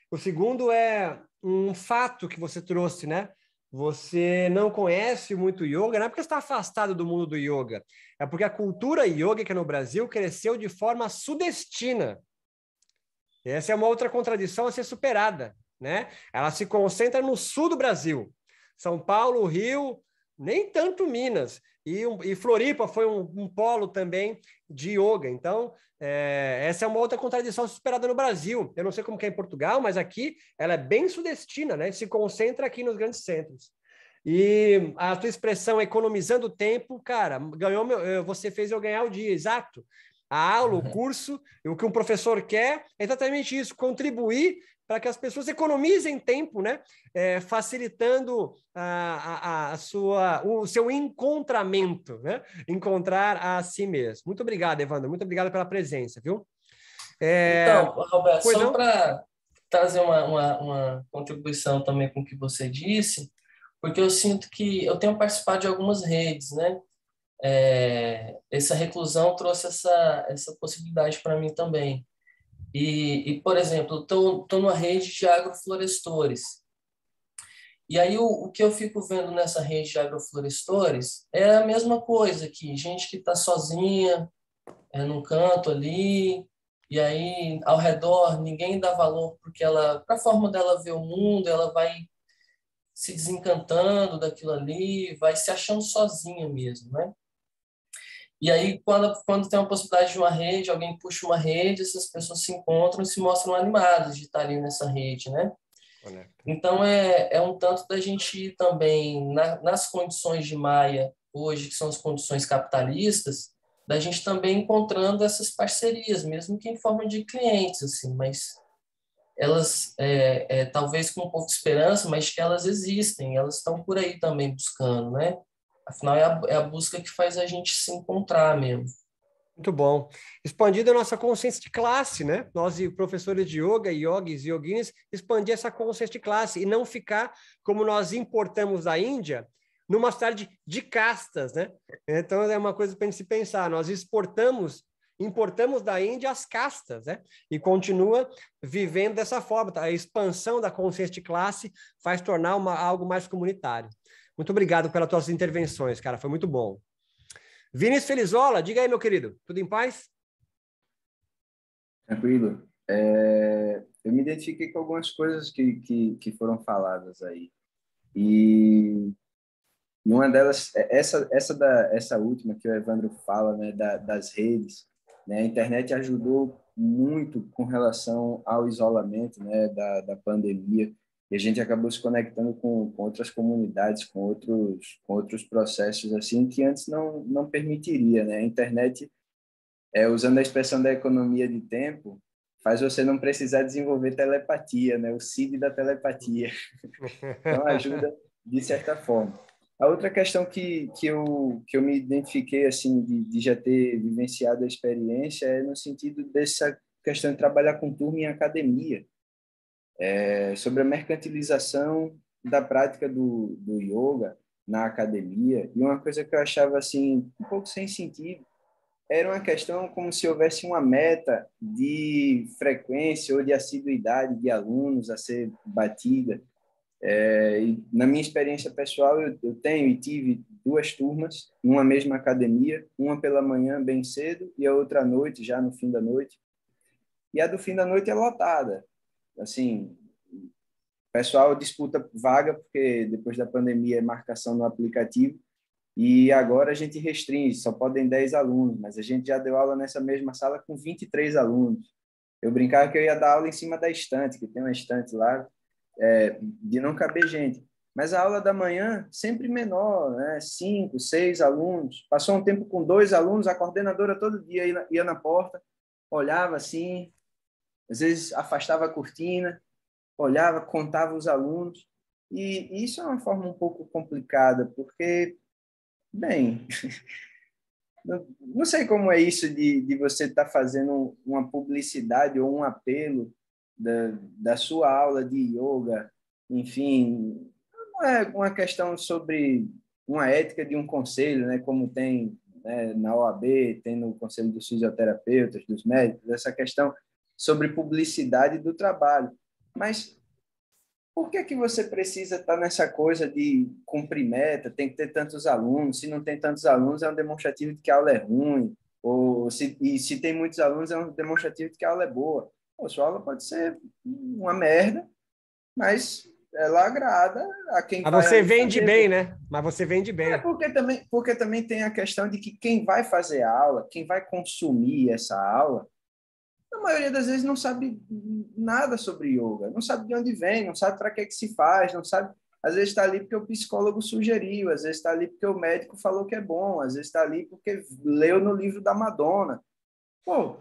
O segundo é um fato que você trouxe, né? Você não conhece muito yoga, não é porque você está afastado do mundo do yoga, é porque a cultura yoga no Brasil cresceu de forma sudestina. Essa é uma outra contradição a ser superada, né? Ela se concentra no sul do Brasil. São Paulo, Rio, nem tanto Minas. E Floripa foi um polo também de yoga. Então, essa é uma outra contradição superada no Brasil. Eu não sei como que é em Portugal, mas aqui ela é bem sudestina, né? Se concentra aqui nos grandes centros. E a tua expressão economizando tempo, cara, você fez eu ganhar o dia, exato. A aula, o curso, o que um professor quer é exatamente isso, contribuir para que as pessoas economizem tempo, né? Facilitando o seu encontramento, né? Encontrar a si mesmo. Muito obrigado, Evandro. Muito obrigado pela presença, viu? Então, Roberto, só não? para trazer uma contribuição também com o que você disse, porque eu sinto que eu tenho participado de algumas redes, né? essa reclusão trouxe essa possibilidade para mim também. Por exemplo, estou numa rede de agroflorestores. E aí o que eu fico vendo nessa rede de agroflorestores é a mesma coisa, que gente que está sozinha, num canto ali, e aí ao redor ninguém dá valor porque para a forma dela ver o mundo, ela vai se desencantando daquilo ali, vai se achando sozinha mesmo, né? E aí, quando tem uma possibilidade de uma rede, alguém puxa uma rede, essas pessoas se encontram e se mostram animadas de estar ali nessa rede, né? Então, é um tanto da gente ir também, nas condições de Maia, hoje, que são as condições capitalistas, da gente também encontrando essas parcerias, mesmo que em forma de clientes, assim, mas elas, talvez com um pouco de esperança, mas que elas existem, elas estão por aí também buscando, né? Afinal, é a busca que faz a gente se encontrar mesmo. Muito bom. Expandindo a nossa consciência de classe, né? Nós, professores de yoga, yogis e yoginis, expandir essa consciência de classe e não ficar como nós importamos da Índia, numa cidade de castas, né? Então, é uma coisa para a gente se pensar. Nós importamos da Índia as castas, né? E continua vivendo dessa forma. Tá? A expansão da consciência de classe faz tornar algo mais comunitário. Muito obrigado pelas tuas intervenções, cara. Foi muito bom. Vinícius Felizola, diga aí, meu querido. Tudo em paz? Tranquilo. Eu me identifiquei com algumas coisas que foram faladas aí. E uma delas, essa última que o Evandro fala, né, das redes, né, a internet ajudou muito com relação ao isolamento, né, da pandemia, e a gente acabou se conectando com outras comunidades, com outros processos assim que antes não permitiria, né? A internet, usando a expressão da economia de tempo, faz você não precisar desenvolver telepatia, né? O CID da telepatia. Então ajuda de certa forma. A outra questão que eu me identifiquei assim de já ter vivenciado a experiência é no sentido dessa questão de trabalhar com turma em academia. Sobre a mercantilização da prática do yoga na academia, e uma coisa que eu achava assim um pouco sem sentido era uma questão como se houvesse uma meta de frequência ou de assiduidade de alunos a ser batida. E na minha experiência pessoal, eu tenho e tive 2 turmas numa mesma academia, uma pela manhã bem cedo e a outra à noite, já no fim da noite, e a do fim da noite é lotada. Assim, o pessoal disputa vaga, porque depois da pandemia é marcação no aplicativo, e agora a gente restringe, só podem 10 alunos, mas a gente já deu aula nessa mesma sala com 23 alunos. Eu brincava que eu ia dar aula em cima da estante, que tem uma estante lá, de não caber gente. Mas a aula da manhã, sempre menor, né? 5, 6 alunos. Passou um tempo com 2 alunos, a coordenadora todo dia ia na porta, olhava assim, às vezes afastava a cortina, olhava, contava os alunos. E isso é uma forma um pouco complicada, porque, bem, não sei como é isso de você estar fazendo uma publicidade ou um apelo da sua aula de yoga, enfim, não é uma questão sobre uma ética de um conselho, né, como tem, né, na OAB, tem no Conselho dos Fisioterapeutas, dos Médicos, essa questão sobre publicidade do trabalho. Mas por que você precisa estar nessa coisa de cumprir meta, tem que ter tantos alunos, se não tem tantos alunos é um demonstrativo de que a aula é ruim, ou se tem muitos alunos é um demonstrativo de que a aula é boa. Pô, sua aula pode ser uma merda, mas ela agrada a quem Mas vai você ali vende fazer. bem, né? Mas você vende bem. Porque também tem a questão de que quem vai fazer a aula, quem vai consumir essa aula, na maioria das vezes não sabe nada sobre yoga, não sabe de onde vem, não sabe para que se faz, não sabe. Às vezes está ali porque o psicólogo sugeriu, às vezes está ali porque o médico falou que é bom, às vezes está ali porque leu no livro da Madonna. Pô,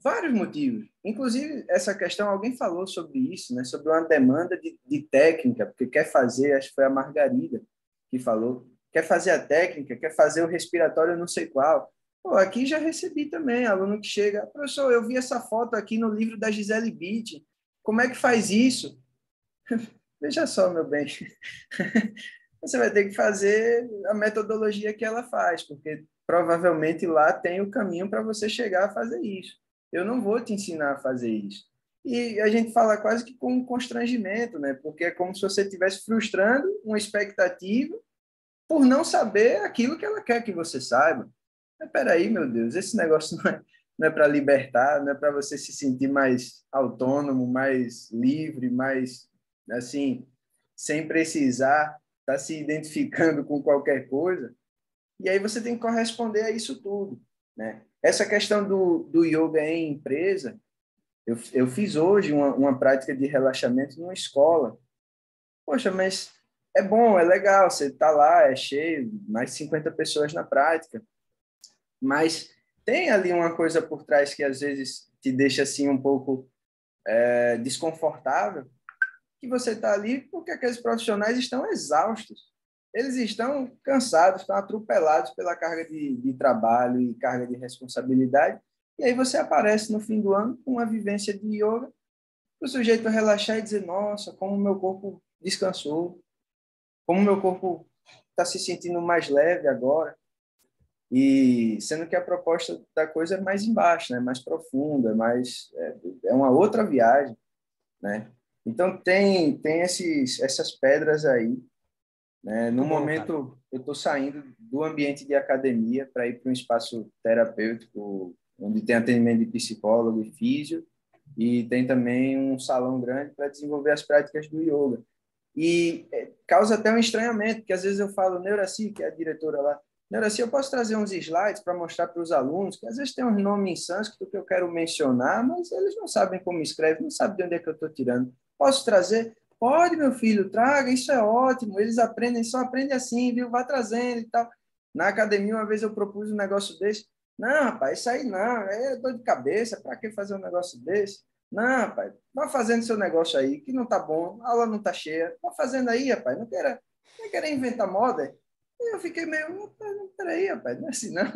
vários motivos. Inclusive, essa questão, alguém falou sobre isso, né? Sobre uma demanda de técnica, porque quer fazer, acho que foi a Margarida que falou, quer fazer a técnica, quer fazer o respiratório não sei qual. Pô, aqui já recebi também, aluno que chega, professor, eu vi essa foto aqui no livro da Gisele Bündchen, como é que faz isso? Veja só, meu bem, você vai ter que fazer a metodologia que ela faz, porque provavelmente lá tem o caminho para você chegar a fazer isso. Eu não vou te ensinar a fazer isso. E a gente fala quase que com um constrangimento, né? Porque é como se você estivesse frustrando uma expectativa por não saber aquilo que ela quer que você saiba. Mas peraí, meu Deus, esse negócio não é para libertar, não é para você se sentir mais autônomo, mais livre, mais, assim, sem precisar estar se identificando com qualquer coisa. E aí você tem que corresponder a isso tudo, né? Essa questão do yoga em empresa, eu fiz hoje uma prática de relaxamento numa escola. Poxa, mas é bom, é legal, você está lá, é cheio, mais de 50 pessoas na prática, mas tem ali uma coisa por trás que às vezes te deixa assim um pouco desconfortável, que você está ali porque aqueles profissionais estão exaustos. Eles estão cansados, estão atropelados pela carga de trabalho e carga de responsabilidade. E aí você aparece no fim do ano com uma vivência de yoga, para o sujeito relaxar e dizer, nossa, como o meu corpo descansou, como o meu corpo está se sentindo mais leve agora. E sendo que a proposta da coisa é mais embaixo, né? Mais profunda, é uma outra viagem, né? Então tem essas pedras aí, né? No momento eu estou saindo do ambiente de academia para ir para um espaço terapêutico onde tem atendimento de psicólogo e físio, e tem também um salão grande para desenvolver as práticas do yoga. E causa até um estranhamento, porque às vezes eu falo, Neuraci, que é a diretora lá, Neuraci, eu posso trazer uns slides para mostrar para os alunos, que às vezes tem uns nomes em sânscrito que eu quero mencionar, mas eles não sabem como escreve, não sabem de onde é que eu estou tirando. Posso trazer? Pode, meu filho, traga, isso é ótimo, eles aprendem, só aprendem assim, viu? Vá trazendo e tal. Na academia, uma vez eu propus um negócio desse, não, rapaz, isso aí não, é dor de cabeça, para que fazer um negócio desse? Não, rapaz, vá fazendo seu negócio aí, que não tá bom, a aula não tá cheia, vá fazendo aí, rapaz, não queira inventar moda. E eu fiquei meio, peraí, rapaz, não é assim não.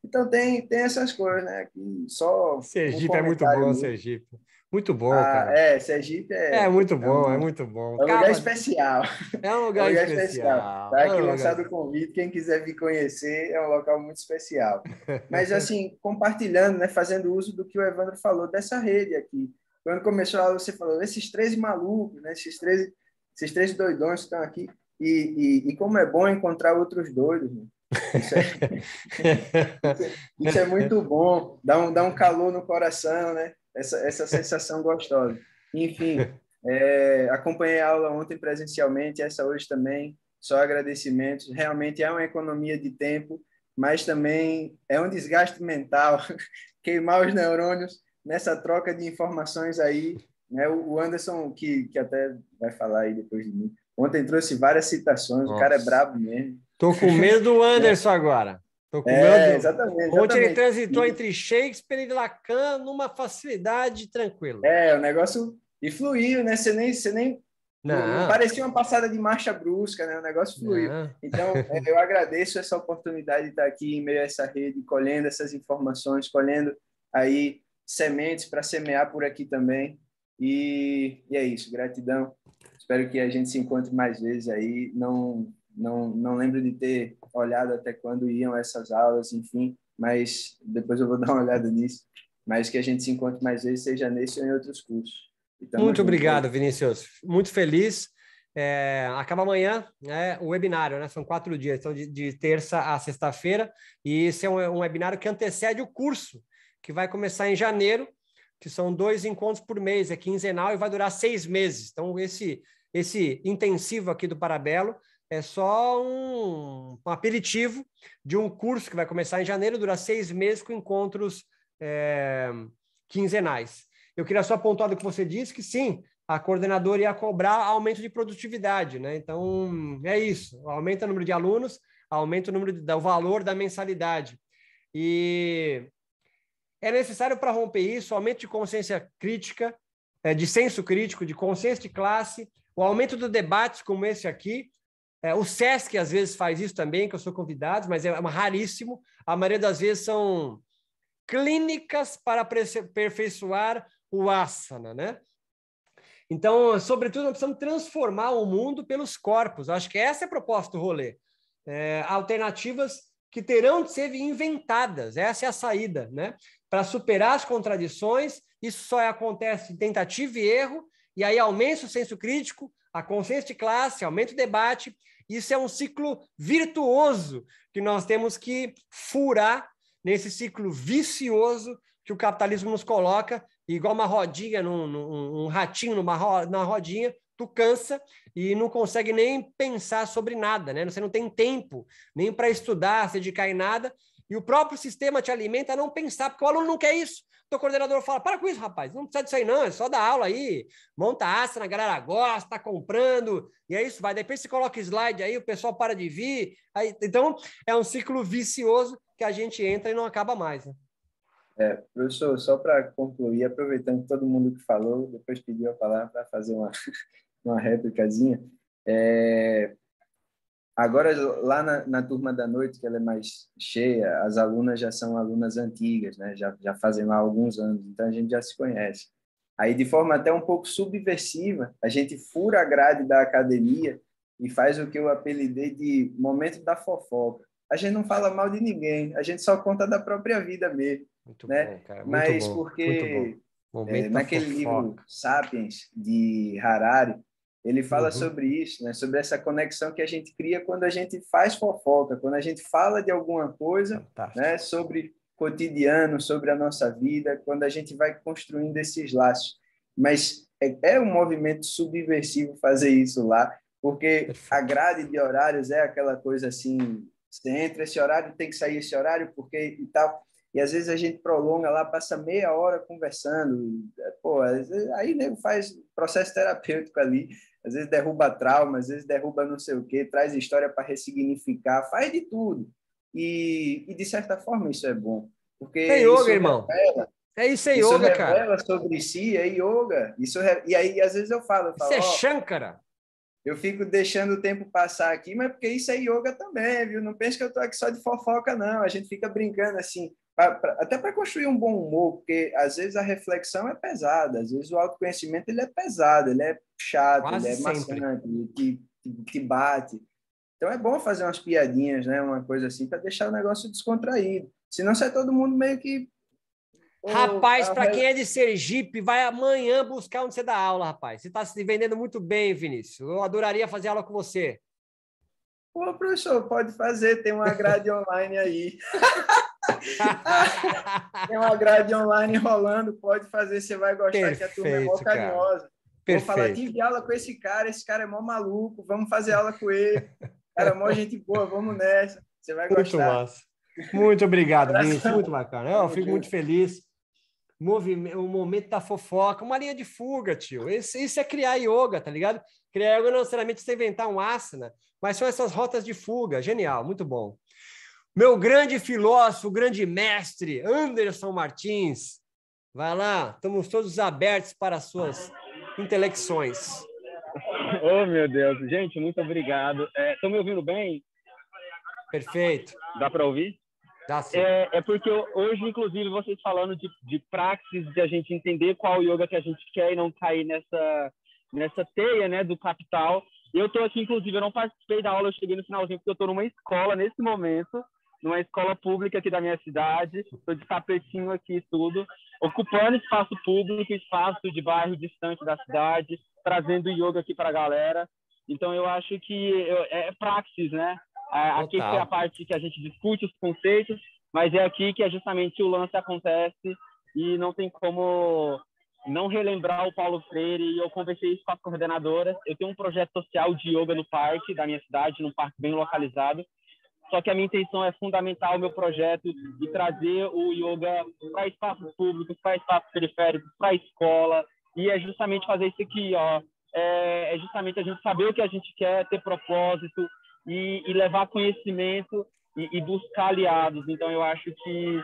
Então tem essas coisas, né? Que só Sergipe é muito bom, Sergipe. Muito bom, cara. Sergipe é muito bom, é muito bom. É um lugar especial. É um lugar especial. Tá aqui lançado o convite, quem quiser vir conhecer, é um local muito especial. Mas, assim, compartilhando, né, fazendo uso do que o Evandro falou dessa rede aqui. Quando começou a aula, você falou, esses 13 malucos, né, esses 13 doidões que estão aqui. E como é bom encontrar outros doidos, né? Isso é muito bom, dá um calor no coração, né? Essa sensação gostosa. Enfim, acompanhei a aula ontem presencialmente, essa hoje também, só agradecimentos. Realmente é uma economia de tempo, mas também é um desgaste mental, queimar os neurônios nessa troca de informações aí, né? O Anderson, que até vai falar aí depois de mim, ontem trouxe várias citações, Nossa. O cara é brabo mesmo. Tô com medo do Anderson agora. Tô com medo. Exatamente. Ontem ele transitou entre Shakespeare e Lacan numa facilidade tranquila. O negócio... E fluiu, né? Você nem não parecia uma passada de marcha brusca, né? O negócio fluiu. Não. Então, eu agradeço essa oportunidade de estar aqui em meio a essa rede, colhendo essas informações, colhendo aí sementes para semear por aqui também. E é isso, gratidão. Espero que a gente se encontre mais vezes aí. Não lembro de ter olhado até quando iam essas aulas, enfim, mas depois eu vou dar uma olhada nisso. Mas que a gente se encontre mais vezes, seja nesse ou em outros cursos. Muito obrigado, Vinícius. Muito feliz. Acaba amanhã, né, o webinário, né? São 4 dias, então de terça a sexta-feira. E esse é um webinário que antecede o curso, que vai começar em janeiro, que são 2 encontros por mês, é quinzenal e vai durar 6 meses. Então, esse intensivo aqui do Parabelo é só um aperitivo de um curso que vai começar em janeiro, dura 6 meses com encontros quinzenais. Eu queria só apontar do que você disse, que sim, a coordenadora ia cobrar aumento de produtividade, né? Então, é isso, aumenta o número de alunos, aumenta o valor da mensalidade. E é necessário para romper isso, aumento de consciência crítica, de senso crítico, de consciência de classe, o aumento de debates como esse aqui. O SESC às vezes faz isso também, que eu sou convidado, mas é raríssimo. A maioria das vezes são clínicas para aperfeiçoar o asana, né? Então, sobretudo, nós precisamos transformar o mundo pelos corpos. Eu acho que essa é a proposta do rolê. Alternativas que terão de ser inventadas. Essa é a saída, né? Para superar as contradições. Isso só acontece em tentativa e erro, e aí aumenta o senso crítico, a consciência de classe, aumenta o debate. Isso é um ciclo virtuoso que nós temos que furar nesse ciclo vicioso que o capitalismo nos coloca, igual uma rodinha, um ratinho na rodinha, tu cansa e não consegue nem pensar sobre nada, né? Você não tem tempo nem para estudar, se dedicar em nada, e o próprio sistema te alimenta a não pensar, porque o aluno não quer isso. O teu coordenador fala, para com isso, rapaz, não precisa disso aí não, é só dar aula aí, monta asana, a galera gosta, tá comprando, e é isso, vai. Depois você coloca slide aí, o pessoal para de vir. Aí, então, é um ciclo vicioso que a gente entra e não acaba mais, né? Professor, só para concluir, aproveitando que todo mundo que falou, depois pediu a palavra para fazer uma réplicazinha. Agora, lá na turma da noite, que ela é mais cheia, as alunas já são alunas antigas, né? Já fazem lá alguns anos, então a gente já se conhece. Aí, de forma até um pouco subversiva, a gente fura a grade da academia e faz o que eu apelidei de momento da fofoca. A gente não fala mal de ninguém, a gente só conta da própria vida mesmo. Muito né? bom, cara. Muito Mas bom, porque muito bom. naquele livro Sapiens, de Harari, ele fala sobre isso, né? Sobre essa conexão que a gente cria quando a gente faz fofoca, quando a gente fala de alguma coisa, né? Sobre cotidiano, sobre a nossa vida, quando a gente vai construindo esses laços. Mas é um movimento subversivo fazer isso lá, porque a grade de horários é aquela coisa assim, você entra esse horário, tem que sair esse horário, porque e tal. E às vezes a gente prolonga lá, passa meia hora conversando. Pô, aí nego faz processo terapêutico ali, às vezes derruba trauma, às vezes derruba não sei o quê, traz história para ressignificar, faz de tudo. E de certa forma isso é bom, porque é yoga, isso irmão. revela, Isso é isso yoga, revela cara. sobre si, é yoga. E aí às vezes eu falo, Isso é Shankara. Eu fico deixando o tempo passar aqui, mas porque isso é yoga também, viu? Não pense que eu tô aqui só de fofoca, não. A gente fica brincando assim, até para construir um bom humor, porque às vezes a reflexão é pesada, às vezes o autoconhecimento ele é pesado, ele é chato, Quase ele é sempre. maçante, ele te bate. Então é bom fazer umas piadinhas, né? Uma coisa assim, para deixar o negócio descontraído. Senão sai todo mundo meio que... Rapaz, para quem é de Sergipe, vai amanhã buscar onde você dá aula, rapaz. Você está se vendendo muito bem, Vinícius. Eu adoraria fazer aula com você. Pô, professor, pode fazer, tem uma grade online aí. Tem uma grade online rolando, pode fazer, você vai gostar. Perfeito, que a turma é mó carinhosa. Perfeito. Vou falar, tive aula com esse cara é mó maluco, vamos fazer aula com ele. Cara, mó gente boa, vamos nessa. Você vai gostar. Muito massa. Muito obrigado, Vinícius, muito bacana. Eu fico muito feliz. O momento da fofoca, uma linha de fuga, tio. Isso é criar yoga, tá ligado? Criar yoga não necessariamente você inventar um asana, mas são essas rotas de fuga. Genial, muito bom. Meu grande filósofo, grande mestre, Anderson Martins. Vai lá, estamos todos abertos para as suas intelecções. Oh, meu Deus. Gente, muito obrigado. Estão me ouvindo bem? Perfeito. Dá para ouvir? Dá sim. É porque hoje, inclusive, vocês falando de praxis, de a gente entender qual yoga que a gente quer e não cair nessa teia, né, do capital. Eu estou aqui, inclusive, eu não participei da aula, eu cheguei no finalzinho, porque eu estou numa escola, nesse momento, numa escola pública aqui da minha cidade, estou de tapetinho aqui e tudo, ocupando espaço público, espaço de bairro distante da cidade, trazendo yoga aqui para a galera. Então, eu acho que é praxis, né? Aqui é a parte que a gente discute os conceitos, mas é aqui que justamente o lance acontece e não tem como não relembrar o Paulo Freire. E eu conversei isso com as coordenadoras. Eu tenho um projeto social de yoga no parque da minha cidade, num parque bem localizado. Só que a minha intenção é fundamentar o meu projeto e trazer o yoga para espaços públicos, para espaços periféricos, para a escola. E é justamente fazer isso aqui, ó. É justamente a gente saber o que a gente quer, ter propósito, e levar conhecimento e buscar aliados. Então, eu acho que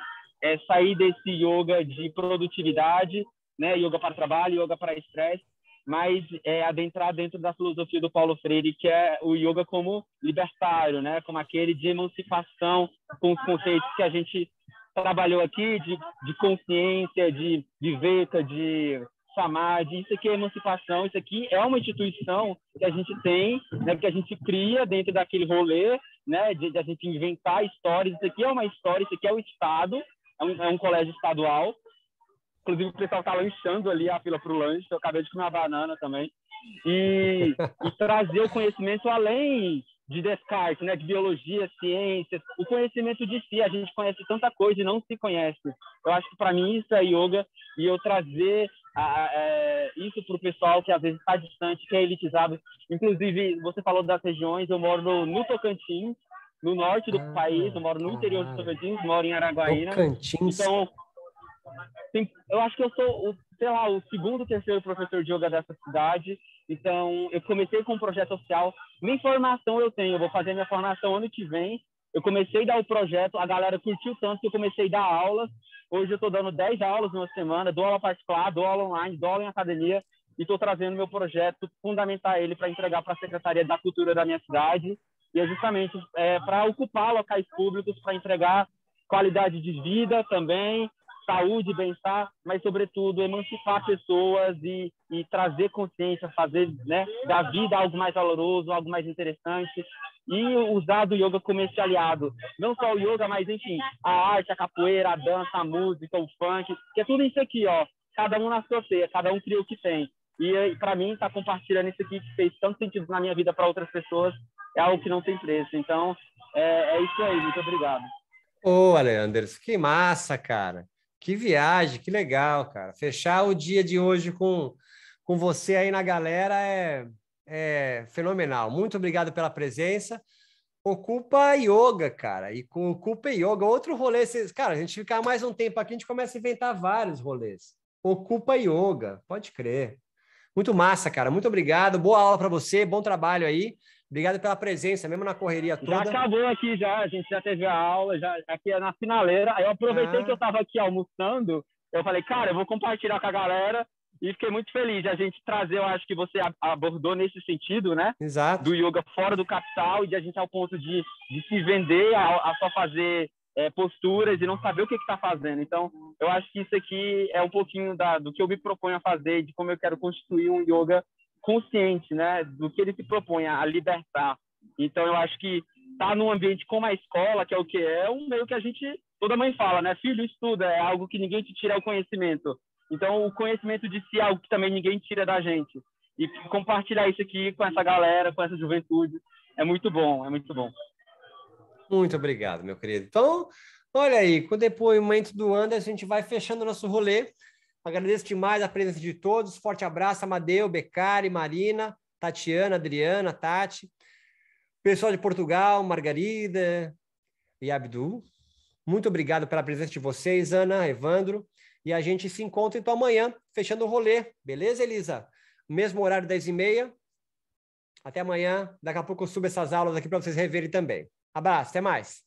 sair desse yoga de produtividade, né, yoga para trabalho, yoga para estresse, mas adentrar dentro da filosofia do Paulo Freire, que é o yoga como libertário, né, como aquele de emancipação, com os conceitos que a gente trabalhou aqui, de consciência, de viveka, de samadhi, isso aqui é emancipação, isso aqui é uma instituição que a gente tem, né, que a gente cria dentro daquele rolê, né, de a gente inventar histórias. Isso aqui é uma história, isso aqui é o Estado, é um colégio estadual. Inclusive, o pessoal está lanchando ali a fila para o lanche, eu acabei de comer uma banana também. E trazer o conhecimento além de Descartes, né, de biologia, ciências, o conhecimento de si. A gente conhece tanta coisa e não se conhece. Eu acho que, para mim, isso é yoga, e eu trazer isso para o pessoal que às vezes está distante, que é elitizado. Inclusive, você falou das regiões, eu moro no Tocantins, no norte do país, eu moro no interior do Tocantins, moro em Araguaína. Tocantins. Então, eu acho que eu sou, sei lá, o segundo, terceiro professor de yoga dessa cidade. Então, eu comecei com um projeto social. Nem formação eu tenho, eu vou fazer minha formação ano que vem. Eu comecei a dar o projeto, a galera curtiu tanto que eu comecei a dar aulas. Hoje eu estou dando 10 aulas numa semana, dou aula particular, dou aula online, dou aula em academia, e estou trazendo meu projeto, fundamentar ele para entregar para a Secretaria da Cultura da minha cidade. E é justamente para ocupar locais públicos, para entregar qualidade de vida também, saúde, bem-estar, mas, sobretudo, emancipar pessoas e trazer consciência, fazer, né, da vida algo mais valoroso, algo mais interessante, e usar do yoga como esse aliado. Não só o yoga, mas, enfim, a arte, a capoeira, a dança, a música, o funk, que é tudo isso aqui, ó. Cada um na sua teia, cada um cria o que tem. E, para mim, estar compartilhando isso aqui, que fez tanto sentido na minha vida para outras pessoas, é algo que não tem preço. Então, é isso aí. Muito obrigado. Ô, Leanders, que massa, cara. Que viagem, que legal, cara. Fechar o dia de hoje com você aí na galera é fenomenal. Muito obrigado pela presença. Ocupa Yoga, cara. E com Ocupa Yoga, outro rolê. Cara, a gente ficar mais um tempo aqui, a gente começa a inventar vários rolês. Ocupa Yoga, pode crer. Muito massa, cara. Muito obrigado. Boa aula para você, bom trabalho aí. Obrigado pela presença, mesmo na correria toda. Já acabou aqui, a gente já teve a aula, já aqui na finaleira. Aí eu aproveitei que eu estava aqui almoçando, eu falei, cara, eu vou compartilhar com a galera, e fiquei muito feliz de a gente trazer, eu acho que você abordou nesse sentido, né? Exato. Do yoga fora do capital, e de a gente ao ponto de se vender, a só fazer posturas e não saber o que está fazendo. Então, eu acho que isso aqui é um pouquinho do que eu me proponho a fazer, de como eu quero constituir um yoga consciente, né, do que ele se propõe a libertar. Então, eu acho que tá num ambiente como a escola, que é o que é um meio que a gente, toda mãe fala, né, filho, estuda, é algo que ninguém te tira, é o conhecimento. Então, o conhecimento de si é algo que também ninguém tira da gente. E compartilhar isso aqui com essa galera, com essa juventude, é muito bom, é muito bom. Muito obrigado, meu querido. Então, olha aí, com o depoimento do Anderson, a gente vai fechando o nosso rolê. Agradeço demais a presença de todos. Forte abraço, Amadeu, Becari, Marina, Tatiana, Adriana, Tati. Pessoal de Portugal, Margarida e Abdul. Muito obrigado pela presença de vocês, Ana, Evandro. E a gente se encontra então amanhã, fechando o rolê. Beleza, Elisa? Mesmo horário, 10h30. Até amanhã. Daqui a pouco eu subo essas aulas aqui para vocês reverem também. Abraço, até mais.